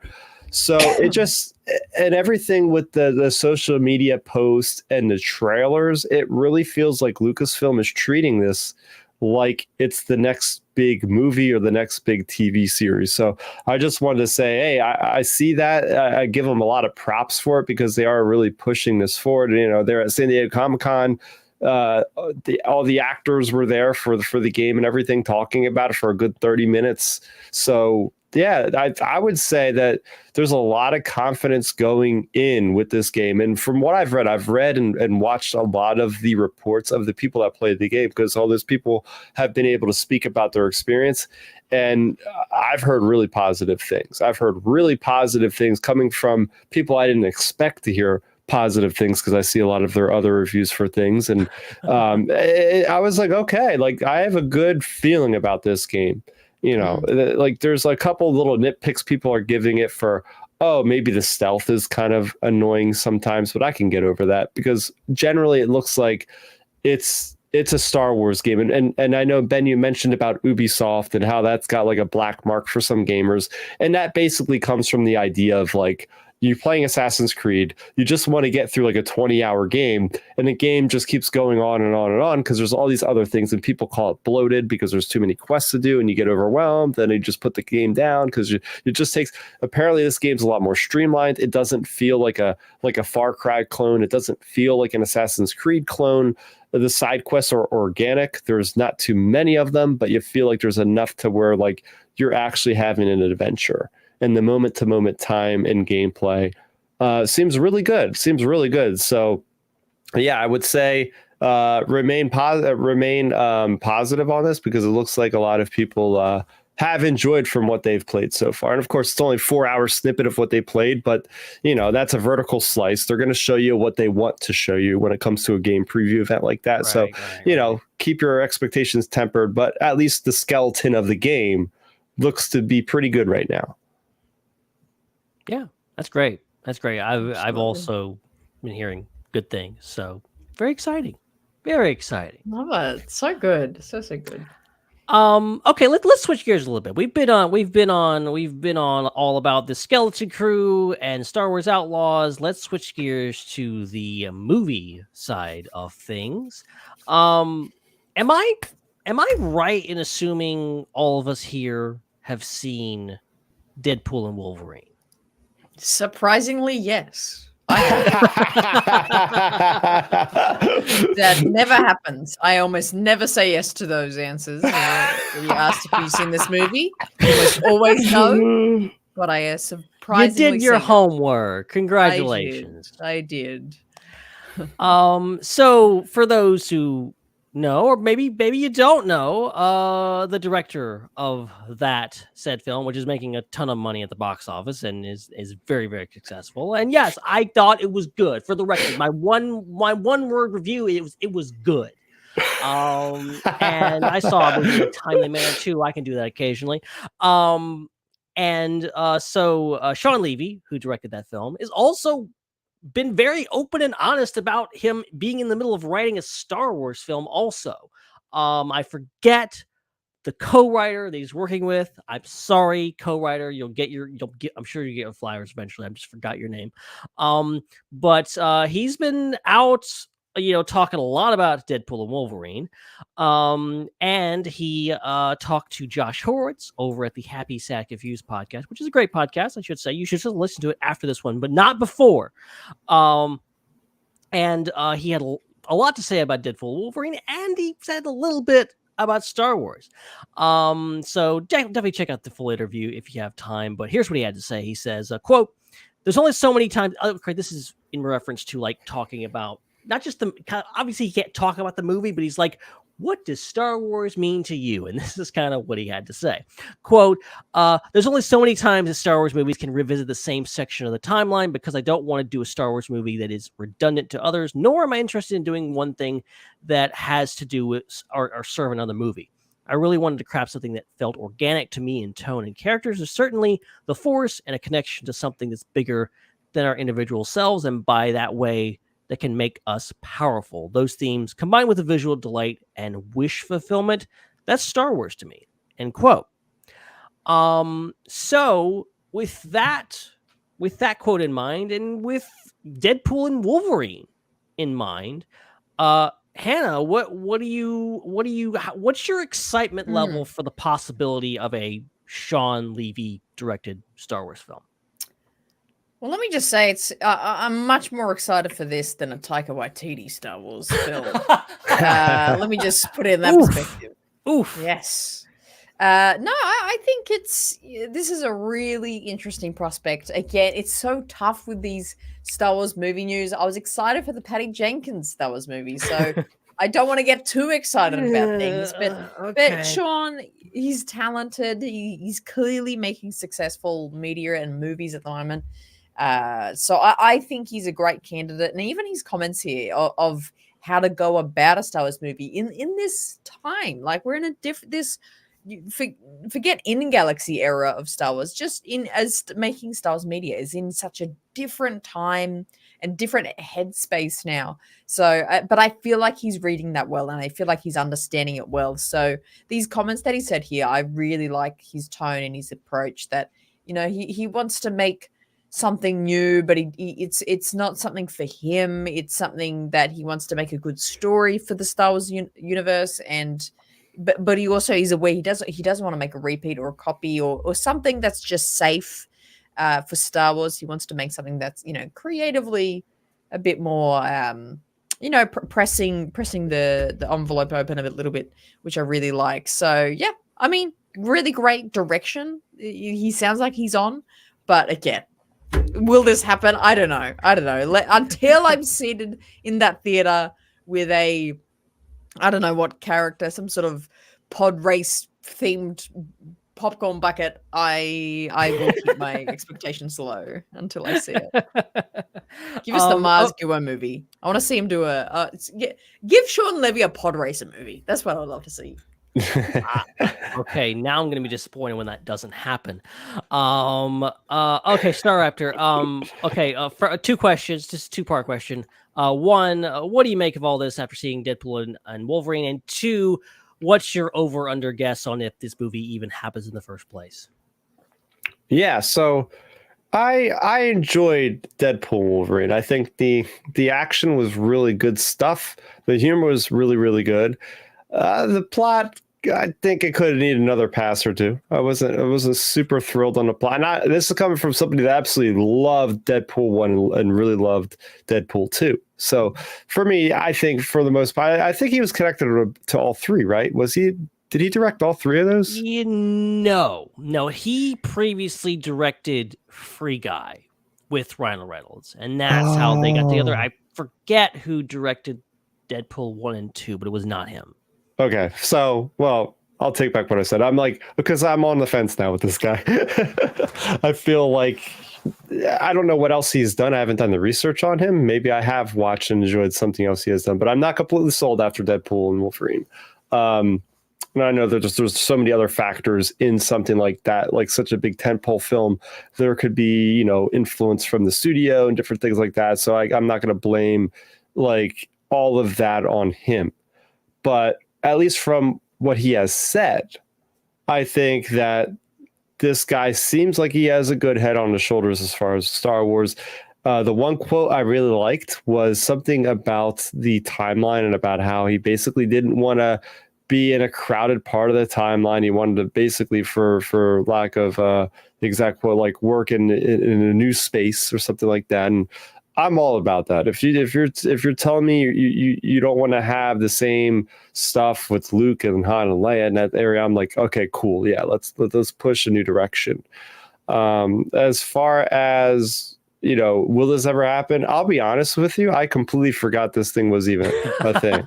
So it just, and everything with the social media posts and the trailers, it really feels like Lucasfilm is treating this like it's the next big movie or the next big TV series. So I just wanted to say, hey, I see that. I give them a lot of props for it because they are really pushing this forward. You know, they're at San Diego Comic-Con. All the actors were there for the game and everything, talking about it for a good 30 minutes. So yeah, I would say that there's a lot of confidence going in with this game. And from what I've read and watched a lot of the reports of the people that played the game, because all those people have been able to speak about their experience. And I've heard really positive things. I've heard really positive things coming from people I didn't expect to hear positive things, because I see a lot of their other reviews for things. And I was like, okay, like I have a good feeling about this game. You know, like there's a couple little nitpicks people are giving it for, oh, maybe the stealth is kind of annoying sometimes, but I can get over that because generally it looks like it's a Star Wars game. And I know, Ben, you mentioned about Ubisoft and how that's got like a black mark for some gamers. And that basically comes from the idea of like, you're playing Assassin's Creed, you just want to get through like a 20-hour game, and the game just keeps going on and on and on because there's all these other things, and people call it bloated because there's too many quests to do, and you get overwhelmed, then you just put the game down because it just takes. Apparently, this game's a lot more streamlined. It doesn't feel like a Far Cry clone. It doesn't feel like an Assassin's Creed clone. The side quests are organic. There's not too many of them, but you feel like there's enough to where like you're actually having an adventure. And the moment-to-moment time and gameplay seems really good. So, yeah, I would say remain positive on this because it looks like a lot of people have enjoyed from what they've played so far. And, of course, it's only a 4-hour snippet of what they played, but, you know, that's a vertical slice. They're going to show you what they want to show you when it comes to a game preview event like that. You know, keep your expectations tempered, but at least the skeleton of the game looks to be pretty good right now. Yeah, that's great. I've also been hearing good things. So very exciting. Very exciting. Love it. So good. So good. Okay, let's switch gears a little bit. We've been on all about the Skeleton Crew and Star Wars Outlaws. Let's switch gears to the movie side of things. Am I right in assuming all of us here have seen Deadpool and Wolverine? Surprisingly, yes. That never happens. I almost never say yes to those answers. When you asked if you've seen this movie, you always no. But I surprisingly you did your homework. Congratulations. I did. So for those who know, or maybe you don't know, the director of that said film, which is making a ton of money at the box office and is very, very successful. And yes, I thought it was good. For the record, my one word review, it was good. And I saw a movie in a timely manner too. I can do that occasionally. So Sean Levy, who directed that film, is also been very open and honest about him being in the middle of writing a Star Wars film also. I forget the co-writer that he's working with. I'm sorry, co-writer. I'm sure you get your flyers eventually. I just forgot your name. But he's been out, talking a lot about Deadpool and Wolverine. And he talked to Josh Horowitz over at the Happy Sad Confused podcast, which is a great podcast, I should say. You should just listen to it after this one, but not before. And he had a lot to say about Deadpool and Wolverine, and he said a little bit about Star Wars. So definitely check out the full interview if you have time. But here's what he had to say. He says, quote, "There's only so many times." Okay, this is in reference to like talking about not just obviously he can't talk about the movie, but he's like, what does Star Wars mean to you? And this is kind of what he had to say. Quote, "There's only so many times that Star Wars movies can revisit the same section of the timeline because I don't want to do a Star Wars movie that is redundant to others, nor am I interested in doing one thing that has to do with or serve another movie. I really wanted to craft something that felt organic to me in tone and characters. There's certainly the Force and a connection to something that's bigger than our individual selves, and by that way, that can make us powerful. Those themes, combined with a visual delight and wish fulfillment, that's Star Wars to me. End quote. So with that quote in mind, and with Deadpool and Wolverine in mind, Hannah, what's your excitement level for the possibility of a Sean Levy directed Star Wars film? Well, let me just say I'm much more excited for this than a Taika Waititi Star Wars film. Let me just put it in that perspective. Oof. Yes. No, I think this is a really interesting prospect. Again, it's so tough with these Star Wars movie news. I was excited for the Patty Jenkins Star Wars movie, so I don't want to get too excited about things. But Sean, he's talented. He's clearly making successful media and movies at the moment. So I think he's a great candidate, and even his comments here of how to go about a Star Wars movie in this time, like we're in a forget in galaxy era of Star Wars, just as making Star Wars media is in such a different time and different headspace now. So, but I feel like he's reading that well, and I feel like he's understanding it well. So these comments that he said here, I really like his tone and his approach, that, you know, he wants to make something new, but it's not something for him. It's something that he wants to make a good story for the Star Wars universe, and but he also is aware he doesn't want to make a repeat or a copy or something that's just safe for Star Wars. He wants to make something that's, you know, creatively a bit more you know, pressing the envelope open a little bit, which I really like. So yeah, I mean, really great direction. He sounds like he's on, but again, will this happen? I don't know. Until I'm seated in that theater with I don't know what character, some sort of pod race themed popcorn bucket, I will keep my expectations low until I see it. Give us the Mars Guo movie. I want to see him do give Sean Levy a pod racer movie. That's what I would love to see. Okay, now I'm going to be disappointed when that doesn't happen. Okay, Starrapter. Okay, for 2 questions, just a 2-part question. One, what do you make of all this after seeing Deadpool and Wolverine? And 2, what's your over/under guess on if this movie even happens in the first place? Yeah, so I enjoyed Deadpool and Wolverine. I think the action was really good stuff. The humor was really, really good. The plot, I think it could have needed another pass or 2. I wasn't super thrilled on the plot. This is coming from somebody that absolutely loved Deadpool 1 and really loved Deadpool 2. So for me, I think for the most part, I think he was connected to all 3, right? Did he direct all 3 of those? No. He previously directed Free Guy with Ryan Reynolds, and that's how they got together. I forget who directed Deadpool 1 and 2, but it was not him. Okay, so, well, I'll take back what I said. I'm like, because I'm on the fence now with this guy. I feel like, I don't know what else he's done. I haven't done the research on him. Maybe I have watched and enjoyed something else he has done, but I'm not completely sold after Deadpool and Wolverine. And I know that there's so many other factors in something like that, like such a big tentpole film. There could be, you know, influence from the studio and different things like that. So I'm not going to blame like all of that on him. But at least from what he has said, I think that this guy seems like he has a good head on his shoulders as far as Star Wars. The one quote I really liked was something about the timeline and about how he basically didn't want to be in a crowded part of the timeline. He wanted to basically, for lack of the exact quote, like work in a new space or something like that. And I'm all about that. If you're telling me you don't want to have the same stuff with Luke and Han and Leia in that area, I'm like, okay, cool, yeah, let's push a new direction. As far as, you know, will this ever happen? I'll be honest with you, I completely forgot this thing was even a thing.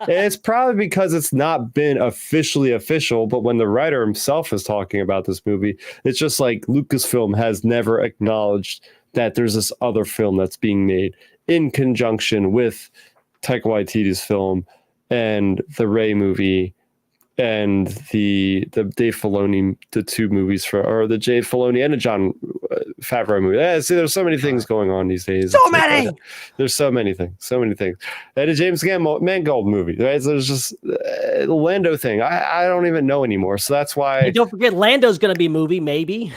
It's probably because it's not been officially official, but when the writer himself is talking about this movie, it's just like Lucasfilm has never acknowledged that there's this other film that's being made in conjunction with Taika Waititi's film and the Rey movie and the Dave Filoni, the two movies or the Dave Filoni and the John Favreau movie. See, there's so many things going on these days. So many. There's so many things. And a James Mangold movie. Right? So there's just the Lando thing. I don't even know anymore. So that's why. And don't forget, Lando's going to be a movie, maybe.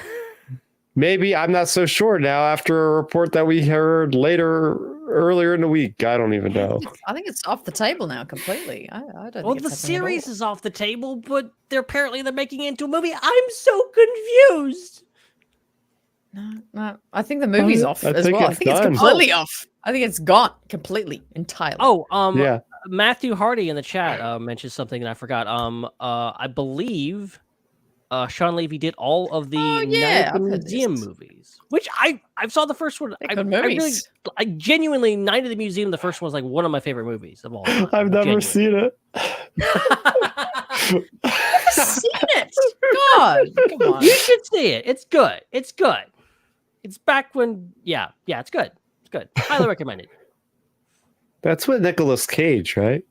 Maybe, I'm not so sure now after a report that we heard earlier in the week. I don't even know. I think it's off the table now completely. I don't Well, think the it's happening at all. series is off the table, but they're making it into a movie. I'm so confused. No, I think the movie's off as well. I think it's done. completely off. I think it's gone completely, entirely. Oh, Matthew Hardy in the chat mentioned something and I forgot. I believe Sean Levy did all of the Night at the Museum movies, which I saw the first one. I genuinely, Night at the Museum, the first one was like one of my favorite movies of all time. I've never seen it. Seen it? God, come on. You should see it. It's good. It's good. It's back when, yeah, it's good. It's good. Highly recommended. That's with Nicolas Cage, right?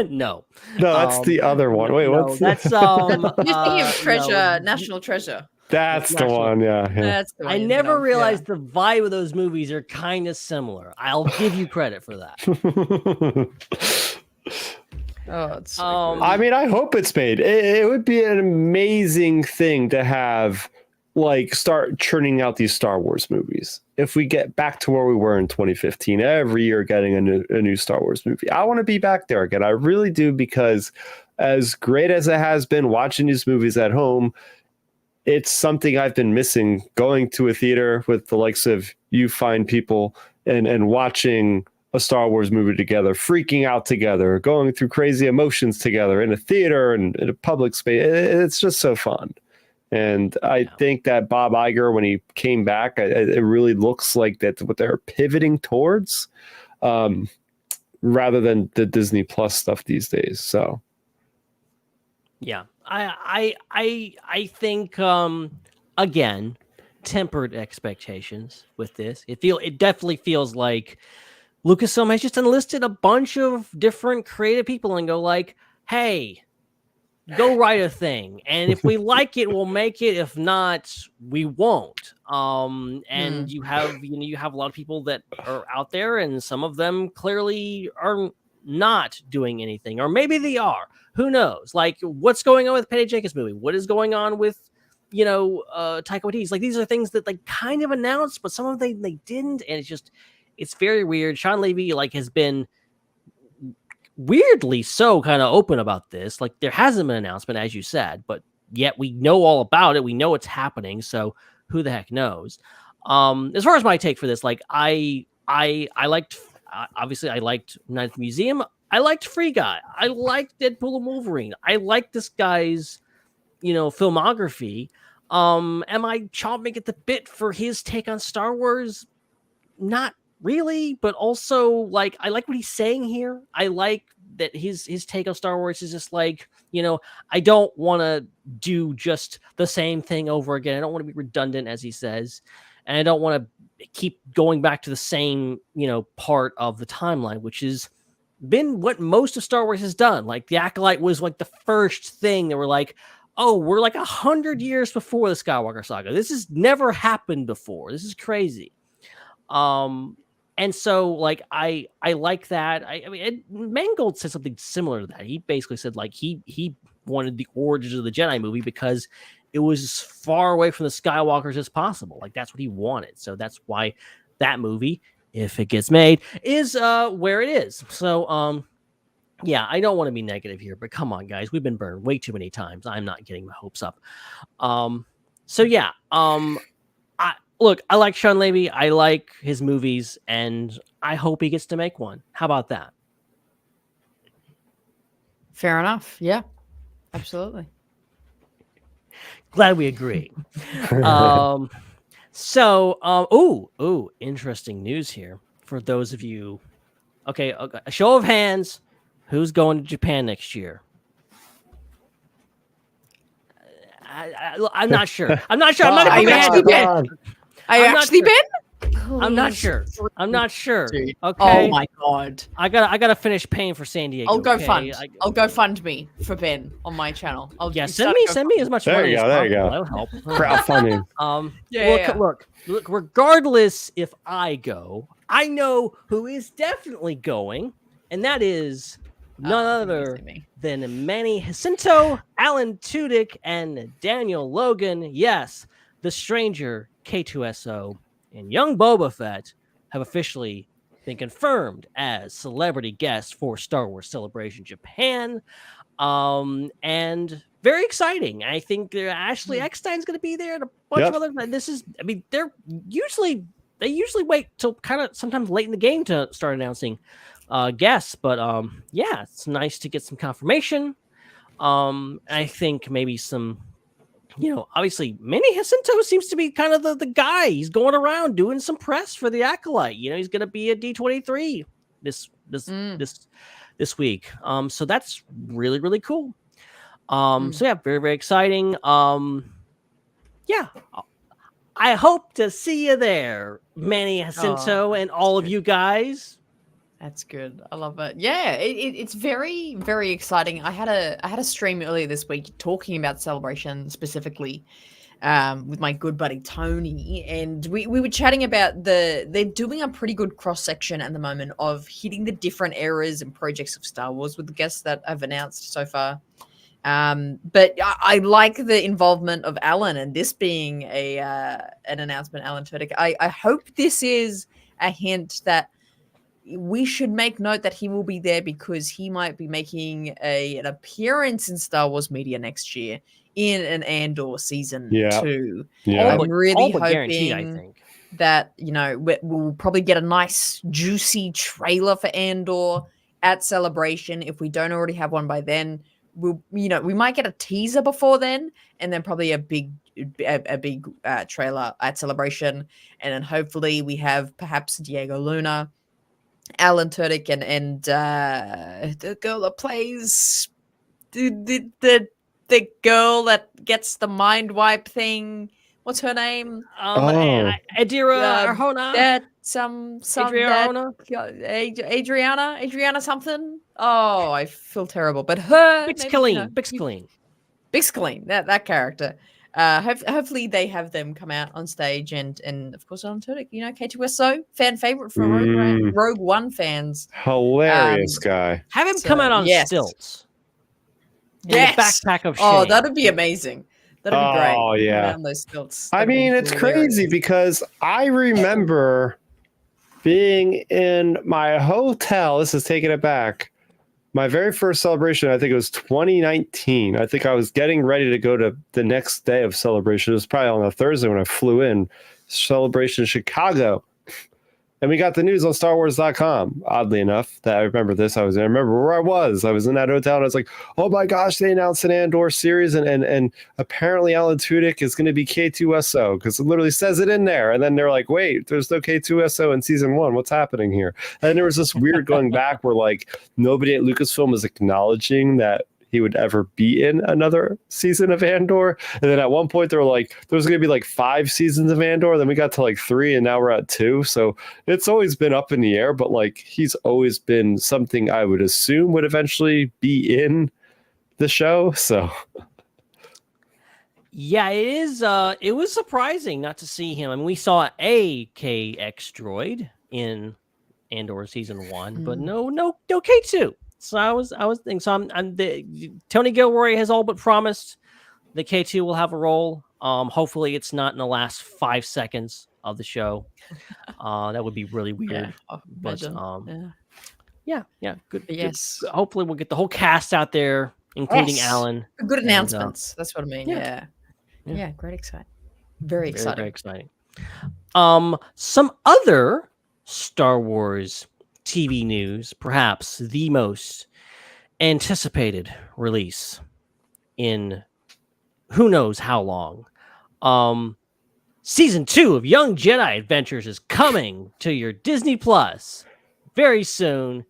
No, that's the other one. Wait, what's that's Museum of Treasure, National Treasure. That's the one. Yeah. That's the one. I never realized the vibe of those movies are kind of similar. I'll give you credit for that. Oh, it's so cool. I mean, I hope it's made. It would be an amazing thing to have, like, start churning out these Star Wars movies. If we get back to where we were in 2015, every year getting a new Star Wars movie. I want to be back there again. I really do, because as great as it has been watching these movies at home, it's something I've been missing, going to a theater with the likes of you fine people and watching a Star Wars movie together, freaking out together, going through crazy emotions together in a theater and in a public space. It's just so fun. And I think that Bob Iger, when he came back, it really looks like that's what they're pivoting towards, rather than the Disney Plus stuff these days. So, yeah, I think again, tempered expectations with this. It definitely feels like Lucasfilm has just enlisted a bunch of different creative people and go like, hey, go write a thing, and if we like it, we'll make it. If not, we won't. And you have a lot of people that are out there, and some of them clearly are not doing anything, or maybe they are. Who knows? Like, what's going on with Patty Jenkins' movie? What is going on with Taika Waititi's? Like, these are things that they kind of announced, but some of them they didn't, and it's very weird. Sean Levy has been weirdly so kind of open about this. Like, there hasn't been an announcement, as you said, but yet we know all about it. We know it's happening. So who the heck knows? As far as my take for this, like I liked, obviously I liked Night at the Museum. I liked Free Guy. I liked Deadpool and Wolverine. I liked this guy's, filmography. Am I chomping at the bit for his take on Star Wars? Not really, but also, like, I like what he's saying here. I like that his take on Star Wars is just like, I don't want to do just the same thing over again. I don't want to be redundant, as he says, and I don't want to keep going back to the same, part of the timeline, which has been what most of Star Wars has done. Like, the Acolyte was like the first thing that were like, oh, we're like 100 years before the Skywalker saga. This has never happened before. This is crazy. And so, like, I like that. I mean, Mangold said something similar to that. He basically said, like, he wanted the Origins of the Jedi movie because it was as far away from the Skywalkers as possible. Like, that's what he wanted. So that's why that movie, if it gets made, is where it is. So, yeah, I don't want to be negative here, but come on, guys. We've been burned way too many times. I'm not getting my hopes up. So, yeah, Look, I like Sean Levy. I like his movies, and I hope he gets to make one. How about that? Fair enough. Yeah, absolutely. Glad we agree. Interesting news here for those of you. Okay, a show of hands. Who's going to Japan next year? I'm not sure. I'm not sure. I'm not a big fan. Are you actually been? I'm not sure. I'm not sure. Dude. Okay. Oh my god. I gotta finish paying for San Diego. I'll go okay? fund. I'll go fund me for Ben on my channel. Send me as much money as possible. That'll help. Crowdfunding. Look. Regardless if I go, I know who is definitely going, and that is none other than Manny Jacinto, Alan Tudyk, and Daniel Logan. Yes, the Stranger, K2SO, and Young Boba Fett have officially been confirmed as celebrity guests for Star Wars Celebration Japan. And very exciting. I think Ashley Eckstein's going to be there and a bunch of other. They usually wait till kind of sometimes late in the game to start announcing guests, but it's nice to get some confirmation. I think maybe some, obviously Manny Jacinto seems to be kind of the guy. He's going around doing some press for the Acolyte. He's going to be at D23 this week. So that's really, really cool. So very, very exciting. I hope to see you there, Manny Jacinto, and all of you guys. That's good. I love it. Yeah, it's very, very exciting. I had a stream earlier this week talking about Celebration specifically with my good buddy Tony, and we were chatting about they're doing a pretty good cross section at the moment of hitting the different eras and projects of Star Wars with the guests that I've announced so far. But I like the involvement of Alan, and this being an announcement, Alan Tudyk. I hope this is a hint that we should make note that he will be there because he might be making an appearance in Star Wars media next year in an Andor season 2. Yeah. I'm really hoping I think that we'll probably get a nice juicy trailer for Andor at Celebration if we don't already have one by then. We might get a teaser before then, and then probably a big trailer at Celebration, and then hopefully we have perhaps Diego Luna, Alan Tudyk, and the girl that plays the girl that gets the mind wipe thing. What's her name? Adira Arjona. Adriana something. Oh, I feel terrible. But her Bixcaline. That character. Hopefully they have them come out on stage and of course on Tudyk, K2SO, fan favorite for Rogue One fans. Hilarious guy. Have him come out on stilts. Yes. In the backpack of shame. Oh, that'd be amazing. That'd be great. Oh, yeah. On those stilts. I mean, it's crazy because I remember being in my hotel. This is taking it back. My very first celebration, I think it was 2019. I think I was getting ready to go to the next day of Celebration. It was probably on a Thursday when I flew in. Celebration Chicago. And we got the news on StarWars.com. Oddly enough, that I remember this. I remember where I was. I was in that hotel, and I was like, "Oh my gosh!" They announced an Andor series, and apparently Alan Tudyk is going to be K2SO because it literally says it in there. And then they're like, "Wait, there's no K2SO in season 1. What's happening here?" And there was this weird going back where nobody at Lucasfilm was acknowledging that he would ever be in another season of Andor. And then at one point they were like, there was going to be 5 seasons of Andor. Then we got to 3 and now we're at 2. So it's always been up in the air, but he's always been something I would assume would eventually be in the show. So yeah, it is. It was surprising not to see him. I mean, we saw a KX droid in Andor season 1, but no K2. So I was thinking. So Tony Gilroy has all but promised the K2 will have a role. Hopefully it's not in the last 5 seconds of the show. That would be really weird. Yeah, but good. Yes. Good. Hopefully we'll get the whole cast out there, including Alan. Good announcements. That's what I mean. Yeah. Great, exciting. Very exciting. Very exciting. Some other Star Wars TV news, perhaps the most anticipated release in who knows how long. Season 2 of Young Jedi Adventures is coming to your Disney Plus very soon.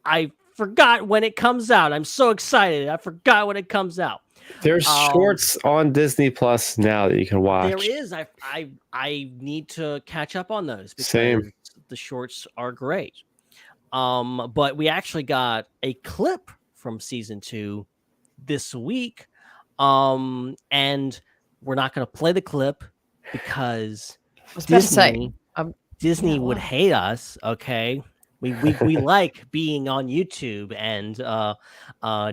I forgot when it comes out. I'm so excited. I forgot when it comes out. There's shorts on Disney Plus now that you can watch. There is. I need to catch up on those because Same. the shorts are great. But we actually got a clip from season 2 this week. And we're not going to play the clip because Disney would hate us. Okay. We like being on YouTube, and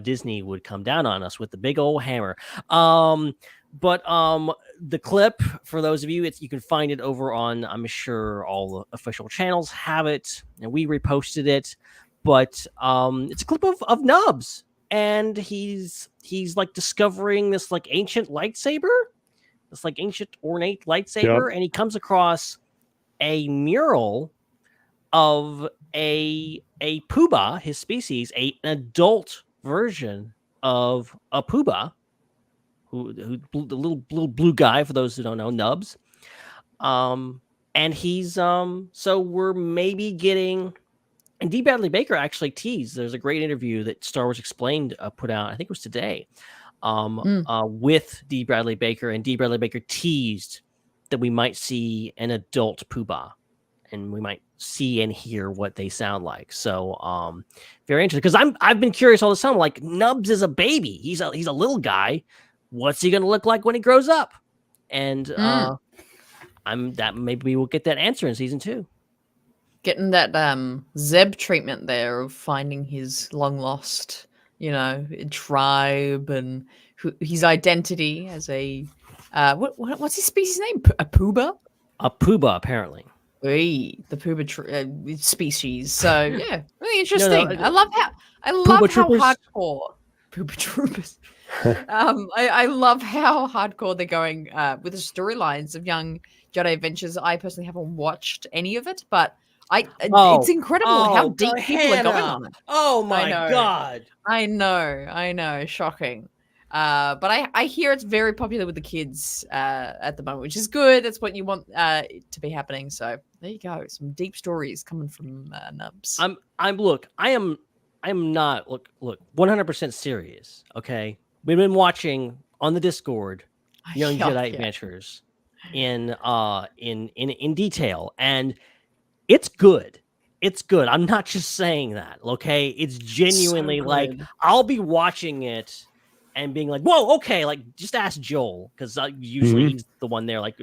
Disney would come down on us with the big old hammer. But the clip, for those of you, you can find it over on, I'm sure all the official channels have it, and we reposted it. But it's a clip of Nubs, and he's like discovering this like ancient lightsaber, this like ancient ornate lightsaber, and he comes across a mural of a Puba, his species, an adult version of a Puba, who the little blue guy, for those who don't know, Nubs. And he's so we're maybe getting, and D. Bradley Baker actually teased. There's a great interview that Star Wars Explained put out, I think it was today, with D. Bradley Baker, and D. Bradley Baker teased that we might see an adult Puba, and we might see and hear what they sound like. So very interesting, because I've been curious all this time. Like, Nubs is a baby. He's a little guy. What's he gonna look like when he grows up? And maybe we'll get that answer in season 2. Getting that Zeb treatment there of finding his long lost, tribe and his identity as a what's his species name? A Puba? A Puba, apparently. The Puba species. So yeah, really interesting. I love how hardcore Puba Troopers. I love how hardcore they're going with the storylines of Young Jedi Adventures. I personally haven't watched any of it, but it's incredible how deep people are going on it. Oh my god! I know, shocking. But I hear it's very popular with the kids at the moment, which is good. That's what you want to be happening. So there you go, some deep stories coming from Nubs. I am not 100% serious. Okay, we've been watching on the Discord Young Jedi Adventures in detail, and it's good. It's good. I'm not just saying that. Okay, it's genuinely like I'll be watching it and being like, whoa, okay, like just ask Joel, because usually he's the one there, like,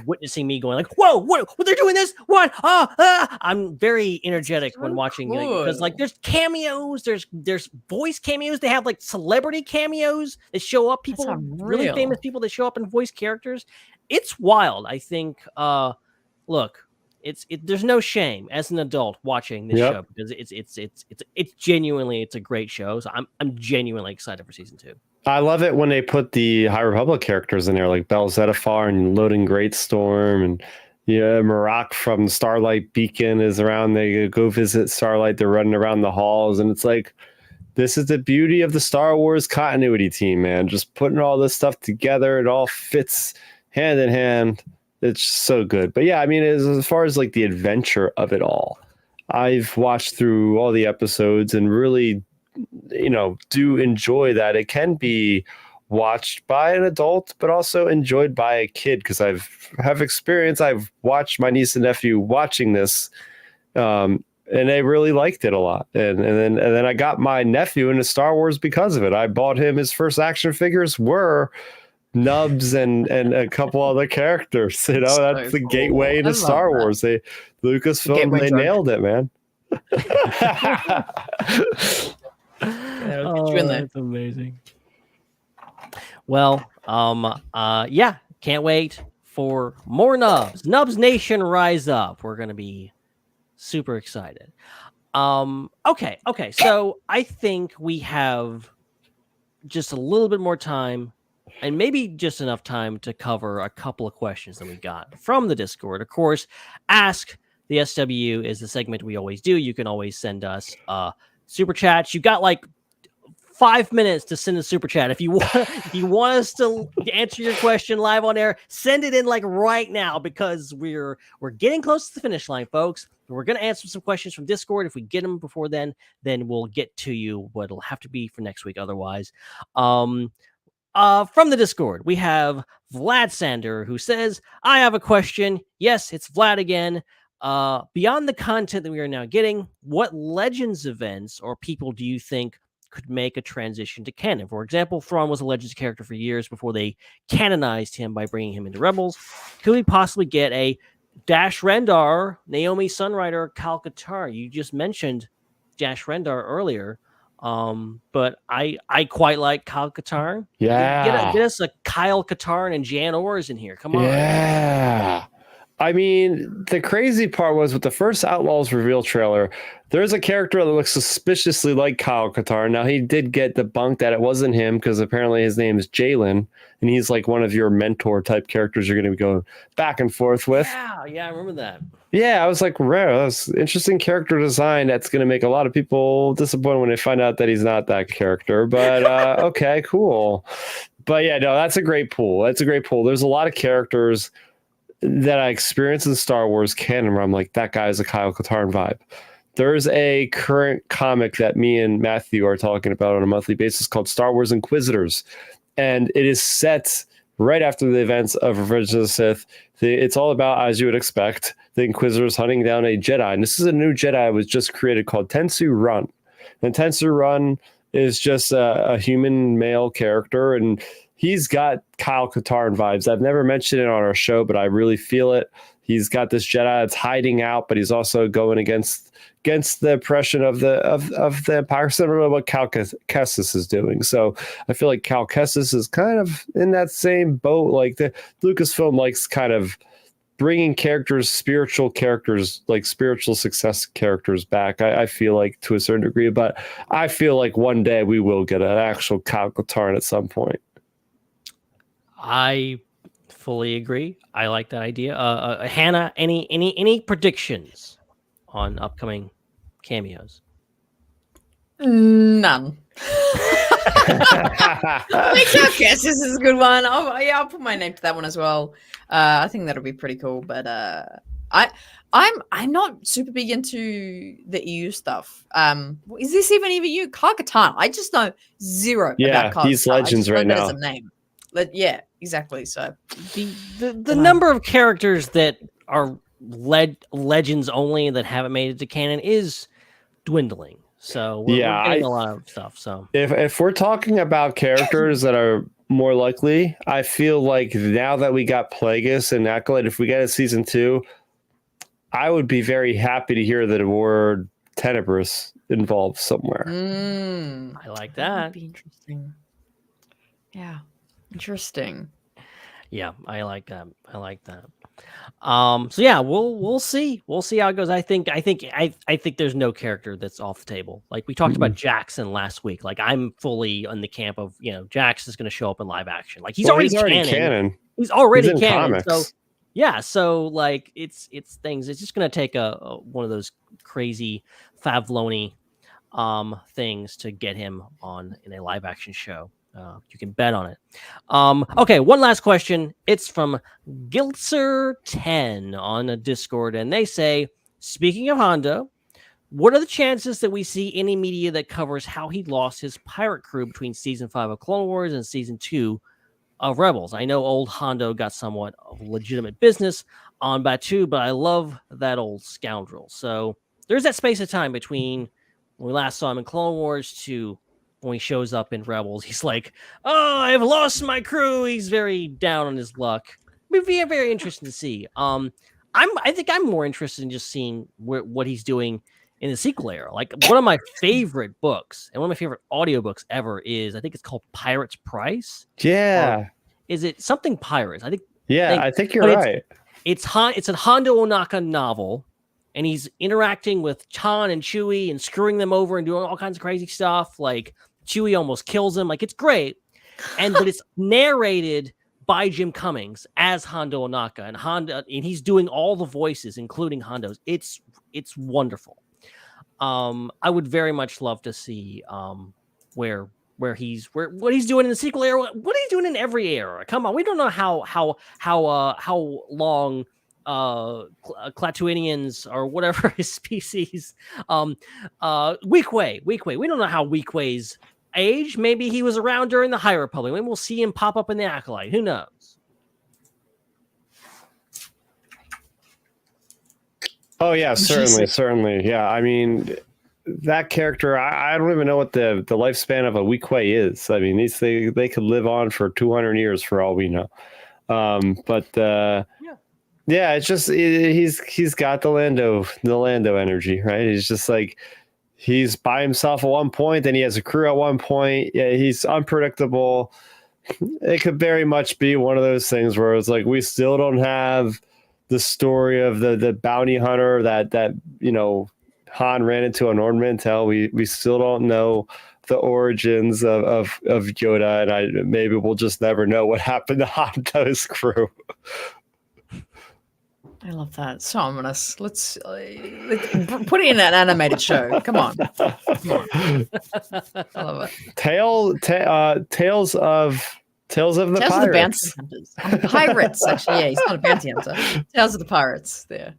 witnessing me going like, whoa, what they're doing this? What? I'm very energetic when watching it, because like there's cameos, there's voice cameos. They have like celebrity cameos that show up, people, really famous people that show up in voice characters. It's wild. I think, look, there's no shame as an adult watching this show, because it's genuinely, it's a great show. So I'm genuinely excited for season 2. I love it when they put the High Republic characters in there, like Bell Zettifar and Loading Greatstorm, and Marak from Starlight Beacon is around. They go visit Starlight. They're running around the halls, and it's like, this is the beauty of the Star Wars continuity team, man. Just putting all this stuff together, it all fits hand in hand. It's so good. But yeah, I mean, as far as like the adventure of it all, I've watched through all the episodes and really, do enjoy that. It can be watched by an adult, but also enjoyed by a kid, because I've experience. I've watched my niece and nephew watching this, and they really liked it a lot. And then I got my nephew into Star Wars because of it. I bought him his first action figures were Nubs and a couple other characters. That's the gateway to Star Wars. Lucasfilm, they nailed it, man. That's amazing. Well, can't wait for more Nubs. Nubs Nation, rise up. We're gonna be super excited. Okay. So I think we have just a little bit more time, and maybe just enough time to cover a couple of questions that we got from the Discord. Of course, Ask the SWU is the segment we always do. You can always send us super chats. You got like 5 minutes to send a super chat. If you want us to answer your question live on air, send it in like right now, because we're getting close to the finish line, folks. We're going to answer some questions from Discord. If we get them before then we'll get to you, but it'll have to be for next week otherwise. From the Discord, we have Vlad Sander, who says, I have a question. Yes, it's Vlad again. Beyond the content that we are now getting, what Legends events or people do you think could make a transition to canon? For example, Thrawn was a Legends character for years before they canonized him by bringing him into Rebels. Could we possibly get a Dash Rendar, Naomi Sunrider, Kal Katarn? You just mentioned Dash Rendar earlier, but I quite like Kal Katarn. Yeah. Get us a Kyle Katarn and Jan Ors in here. Come on. Yeah. I mean, the crazy part was with the first Outlaws reveal trailer, there's a character that looks suspiciously like Kyle Katarn. Now, he did get debunked that it wasn't him because apparently his name is Jalen, and he's like one of your mentor type characters you're going to be going back and forth with. Yeah, I remember that. Yeah, I was like, rare. That's interesting character design. That's going to make a lot of people disappointed when they find out that he's not that character. But okay, cool. But yeah, no, that's a great pool. That's a great pool. There's a lot of characters that I experienced in Star Wars canon where I'm like, that guy is a Kyle Katarn vibe. There's a current comic that me and Matthew are talking about on a monthly basis called Star Wars Inquisitors. And it is set right after the events of Revenge of the Sith. It's all about, as you would expect, the Inquisitors hunting down a Jedi. And this is a new Jedi that was just created called Tensu Run. And Tensu Run is just a human male character, and he's got Kyle Katarn vibes. I've never mentioned it on our show, but I really feel it. He's got this Jedi that's hiding out, but he's also going against the oppression of the Empire. So I don't know what Cal Kestis is doing. So I feel like Cal Kestis is kind of in that same boat. Like the Lucasfilm likes kind of bringing spiritual characters, like spiritual success characters back. I feel like to a certain degree, but I feel like one day we will get an actual Kyle Katarn at some point. I fully agree. I like that idea. Hannah, any predictions on upcoming cameos? None. I guess this is a good one. I'll put my name to that one as well. I think that'll be pretty cool. But I'm not super big into the EU stuff. Is this even you, Kyle Katarn? I just know zero. Yeah, about Kyle he's Katarn. Legends right now. As a name. Yeah, exactly. So the number of characters that are legends only that haven't made it to canon is dwindling. So we're getting a lot of stuff. So if we're talking about characters that are more likely, I feel like now that we got Plagueis and Acolyte, if we get a season 2, I would be very happy to hear that the word Tenebris involved somewhere. I like that. That'd be interesting. Yeah. Interesting. Yeah, I like that. So yeah, we'll see. We'll see how it goes. I think there's no character that's off the table. Like we talked about Jackson last week. Like I'm fully on the camp of, Jackson's going to show up in live action. Like he's already canon. He's already in canon. comics. So yeah, so like it's things. It's just going to take a one of those crazy Favloni things to get him on in a live action show. You can bet on it. Okay, one last question. It's from Giltzer10 on a Discord, and they say, speaking of Hondo, what are the chances that we see any media that covers how he lost his pirate crew between season 5 of Clone Wars and season 2 of Rebels? I know old Hondo got somewhat of legitimate business on Batuu, but I love that old scoundrel. So there's that space of time between when we last saw him in Clone Wars to when he shows up in Rebels. He's like, oh, I've lost my crew. He's very down on his luck. It'd be very interesting to see. I think I'm more interested in just seeing what he's doing in the sequel era. Like one of my favorite books and one of my favorite audiobooks ever is, I think it's called Pirate's Price. Yeah. Is it something Pirates? I think you're right. It's a Hondo Ohnaka novel, and he's interacting with Chan and Chewie and screwing them over and doing all kinds of crazy stuff. Like Chewie almost kills him. Like it's great. But it's narrated by Jim Cummings as Hondo Ohnaka, and he's doing all the voices, including Hondo's. It's wonderful. I would very much love to see what he's doing in the sequel era, what he's doing in every era. Come on, we don't know how long Clatuanians or whatever his species. Weequay. We don't know how Weequay's age. Maybe he was around during the High Republic. Maybe we'll see him pop up in the Acolyte. Who knows? Oh yeah, certainly. Yeah, I mean, that character, I don't even know what the lifespan of a Weequay is. I mean, they could live on for 200 years for all we know. Yeah, it's just he's got the Lando energy, right? He's just like he's by himself at one point, then he has a crew at one point. Yeah, he's unpredictable. It could very much be one of those things where it's like we still don't have the story of the bounty hunter that Han ran into on Ord Mantell. We still don't know the origins of Yoda, and maybe we'll just never know what happened to Hondo's crew. I love that. So ominous. Let's put it in an animated show. Come on. I love it. Tales of the Pirates. Pirates, actually. Yeah, he's not a bounty hunter. Tales of the Pirates. There.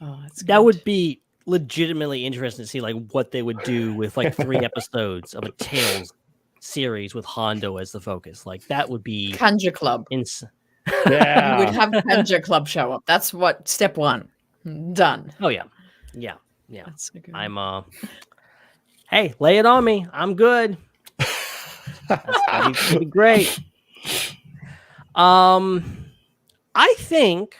Oh, that would be legitimately interesting to see like what they would do with like 3 episodes of a Tales series with Hondo as the focus. Like that would be Conjure Club. Yeah, we'd have Conjure Club show up. That's what step 1 done. Oh yeah. That's so good. I'm hey, lay it on me. I'm good. That'd be great. I think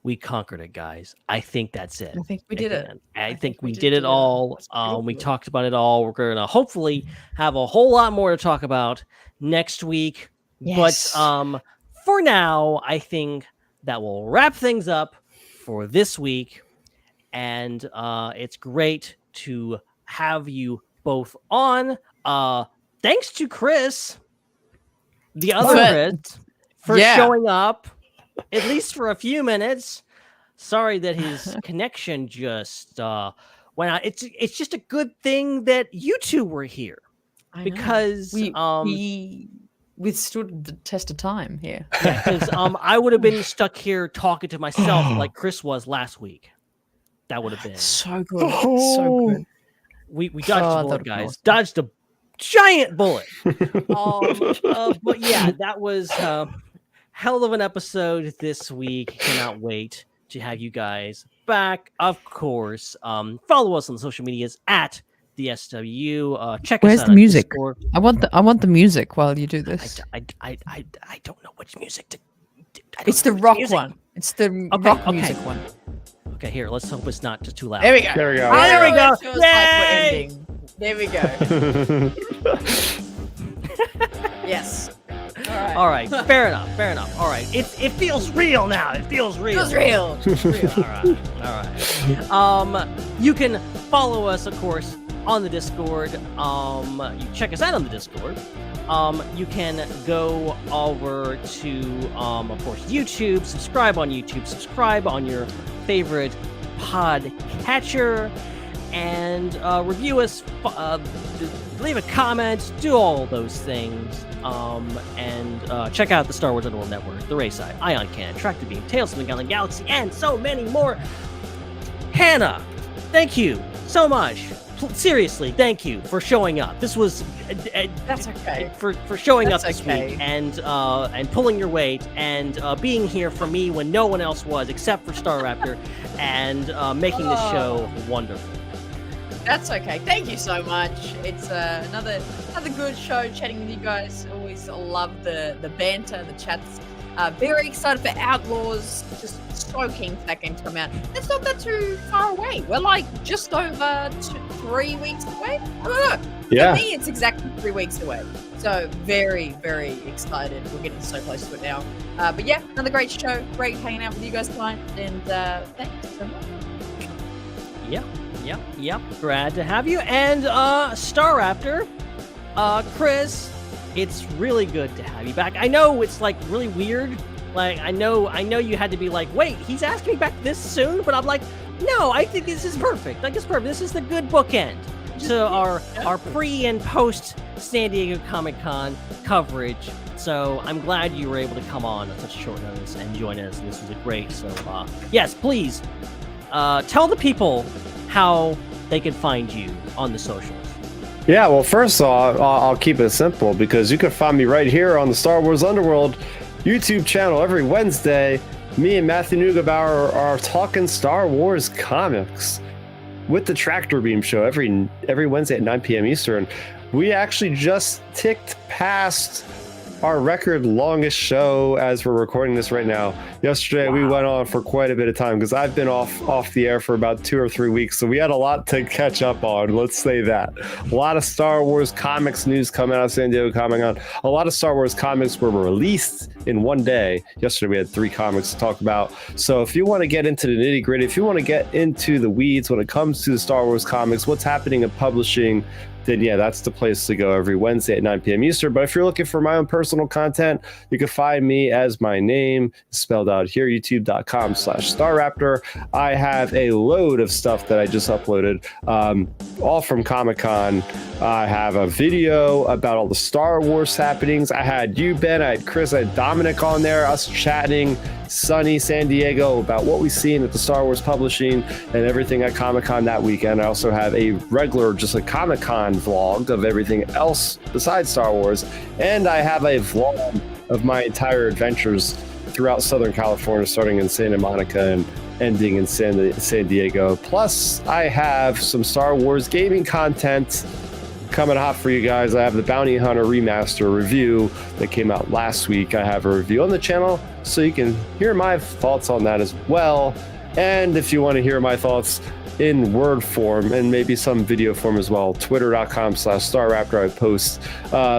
we conquered it, guys. I think that's it. I think we did it. I think we did it all. We talked about it all. We're going to hopefully have a whole lot more to talk about next week. Yes. But for now, I think that will wrap things up for this week. And it's great to have you both on. Thanks to Chris, the other Chris, for showing up, at least for a few minutes. Sorry that his connection just went out. It's just a good thing that you two were here, because we withstood the test of time here. Yeah, because I would have been stuck here talking to myself like Chris was last week. That would have been so good. So good. We dodged a bullet, guys. Dodged a giant bullet. But yeah, that was hell of an episode this week. Cannot wait to have you guys back. Of course, follow us on the social medias at the SWU. Check us out. Where's the music? Discord. I want the music while you do this. I don't know which music to. It's the rock one. It's the rock music one. Okay, here. Let's hope it's not just too loud. There we go. There we go. Oh, there we go. Yay! There we go. Yes. All right. Fair enough. All right. It feels real now. It feels real. Feels real. All right. You can follow us, of course, on the Discord. You check us out on the Discord. You can go over to, of course, YouTube. Subscribe on YouTube. Subscribe on your favorite podcatcher, and review us. Leave a comment. Do all those things. And check out the Star Wars Underworld Network, the Raeside, Ion Cannon, Track the Beam, Tales from the Gallon Galaxy, and so many more. Hannah, thank you so much. Seriously, thank you for showing up. This was that's okay for showing up this week and pulling your weight and being here for me when no one else was except for Starrapter and making this show wonderful. That's okay. Thank you so much. It's another good show chatting with you guys. Always love the banter, the chats. Very excited for Outlaws. Just so keen for that game to come out. It's not that too far away. We're like just over 3 weeks away. I don't know. Yeah. For me, it's exactly 3 weeks away. So very, very excited. We're getting so close to it now. But yeah, another great show. Great hanging out with you guys tonight. And thanks so much. Yep. Glad to have you. And Starrapter, Chris, it's really good to have you back. I know it's like really weird. Like I know you had to be like, wait, he's asking me back this soon, but I'm like, no, I think this is perfect. Like it's perfect. This is the good bookend to our pre and post San Diego Comic-Con coverage. So I'm glad you were able to come on at such short notice and join us. This was great. So yes, please tell the people how they can find you on the socials. Yeah, well, first off, I'll keep it simple because you can find me right here on the Star Wars Underworld YouTube channel every Wednesday. Me and Matthew Neugebauer are talking Star Wars comics with the Tractor Beam Show every Wednesday at 9 p.m. Eastern. We actually just ticked past our record longest show as we're recording this right now. Yesterday, we went on for quite a bit of time because I've been off the air for about 2 or 3 weeks. So we had a lot to catch up on. Let's say that. A lot of Star Wars comics news coming out of San Diego Comic-Con. A lot of Star Wars comics were released in one day. Yesterday, we had 3 comics to talk about. So if you want to get into the nitty gritty, if you want to get into the weeds when it comes to the Star Wars comics, what's happening in publishing, then yeah, that's the place to go every Wednesday at 9 p.m. Eastern. But if you're looking for my own personal content, you can find me as my name spelled out here, youtube.com/Starrapter. I have a load of stuff that I just uploaded, all from Comic-Con. I have a video about all the Star Wars happenings. I had you, Ben, I had Chris, I had Dominic on there, us chatting, sunny San Diego, about what we've seen at the Star Wars publishing and everything at Comic-Con that weekend. I also have a regular, just a Comic-Con vlog of everything else besides Star Wars. And I have a vlog of my entire adventures throughout Southern California, starting in Santa Monica and ending in San Diego. Plus, I have some Star Wars gaming content coming hot for you guys. I have the Bounty Hunter Remaster review that came out last week. I have a review on the channel, so you can hear my thoughts on that as well. And if you want to hear my thoughts in word form and maybe some video form as well, twitter.com/Starrapter. I post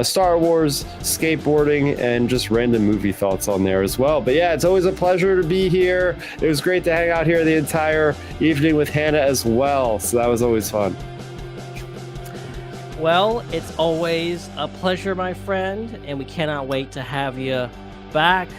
Star Wars, skateboarding, and just random movie thoughts on there as well. But yeah, it's always a pleasure to be here. It was great to hang out here the entire evening with Hannah as well. So that was always fun. Well, it's always a pleasure, my friend, and we cannot wait to have you back.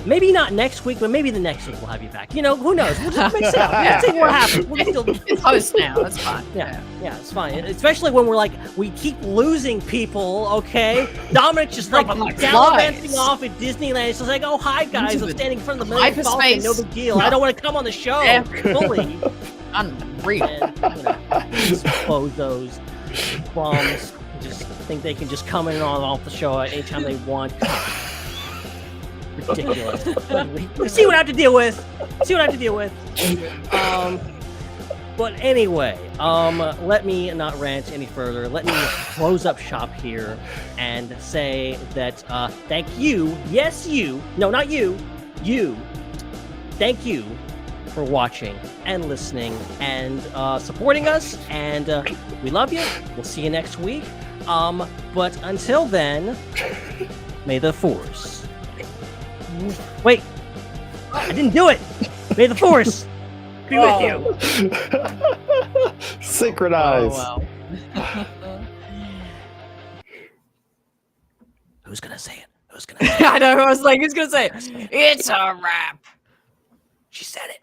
Maybe not next week, but maybe the next week we'll have you back. You know, who knows? We'll just mix it up. Let's see what happens. We'll still It's host now. That's fine. Yeah, it's fine. Especially when we're like, we keep losing people, okay? Dominic's just like gallivanting off at Disneyland. It's just like, oh, hi, guys. I'm standing in front of the Millennium Falcon. No big deal. I don't want to come on the show fully. Unreal. And, just close those bums. Just think they can just come in on off the show anytime they want. Ridiculous. We see what I have to deal with. But anyway, let me not rant any further. Let me close up shop here and say that thank you. Yes, you. No, not you. You. Thank you for watching and listening and supporting us. And we love you. We'll see you next week. But until then, may the Force. Wait, I didn't do it. May the Force be with you. Synchronize. Oh, wow. Who's gonna say it? Who's gonna say it? I know. I was like, who's gonna say it? It's a wrap. She said it.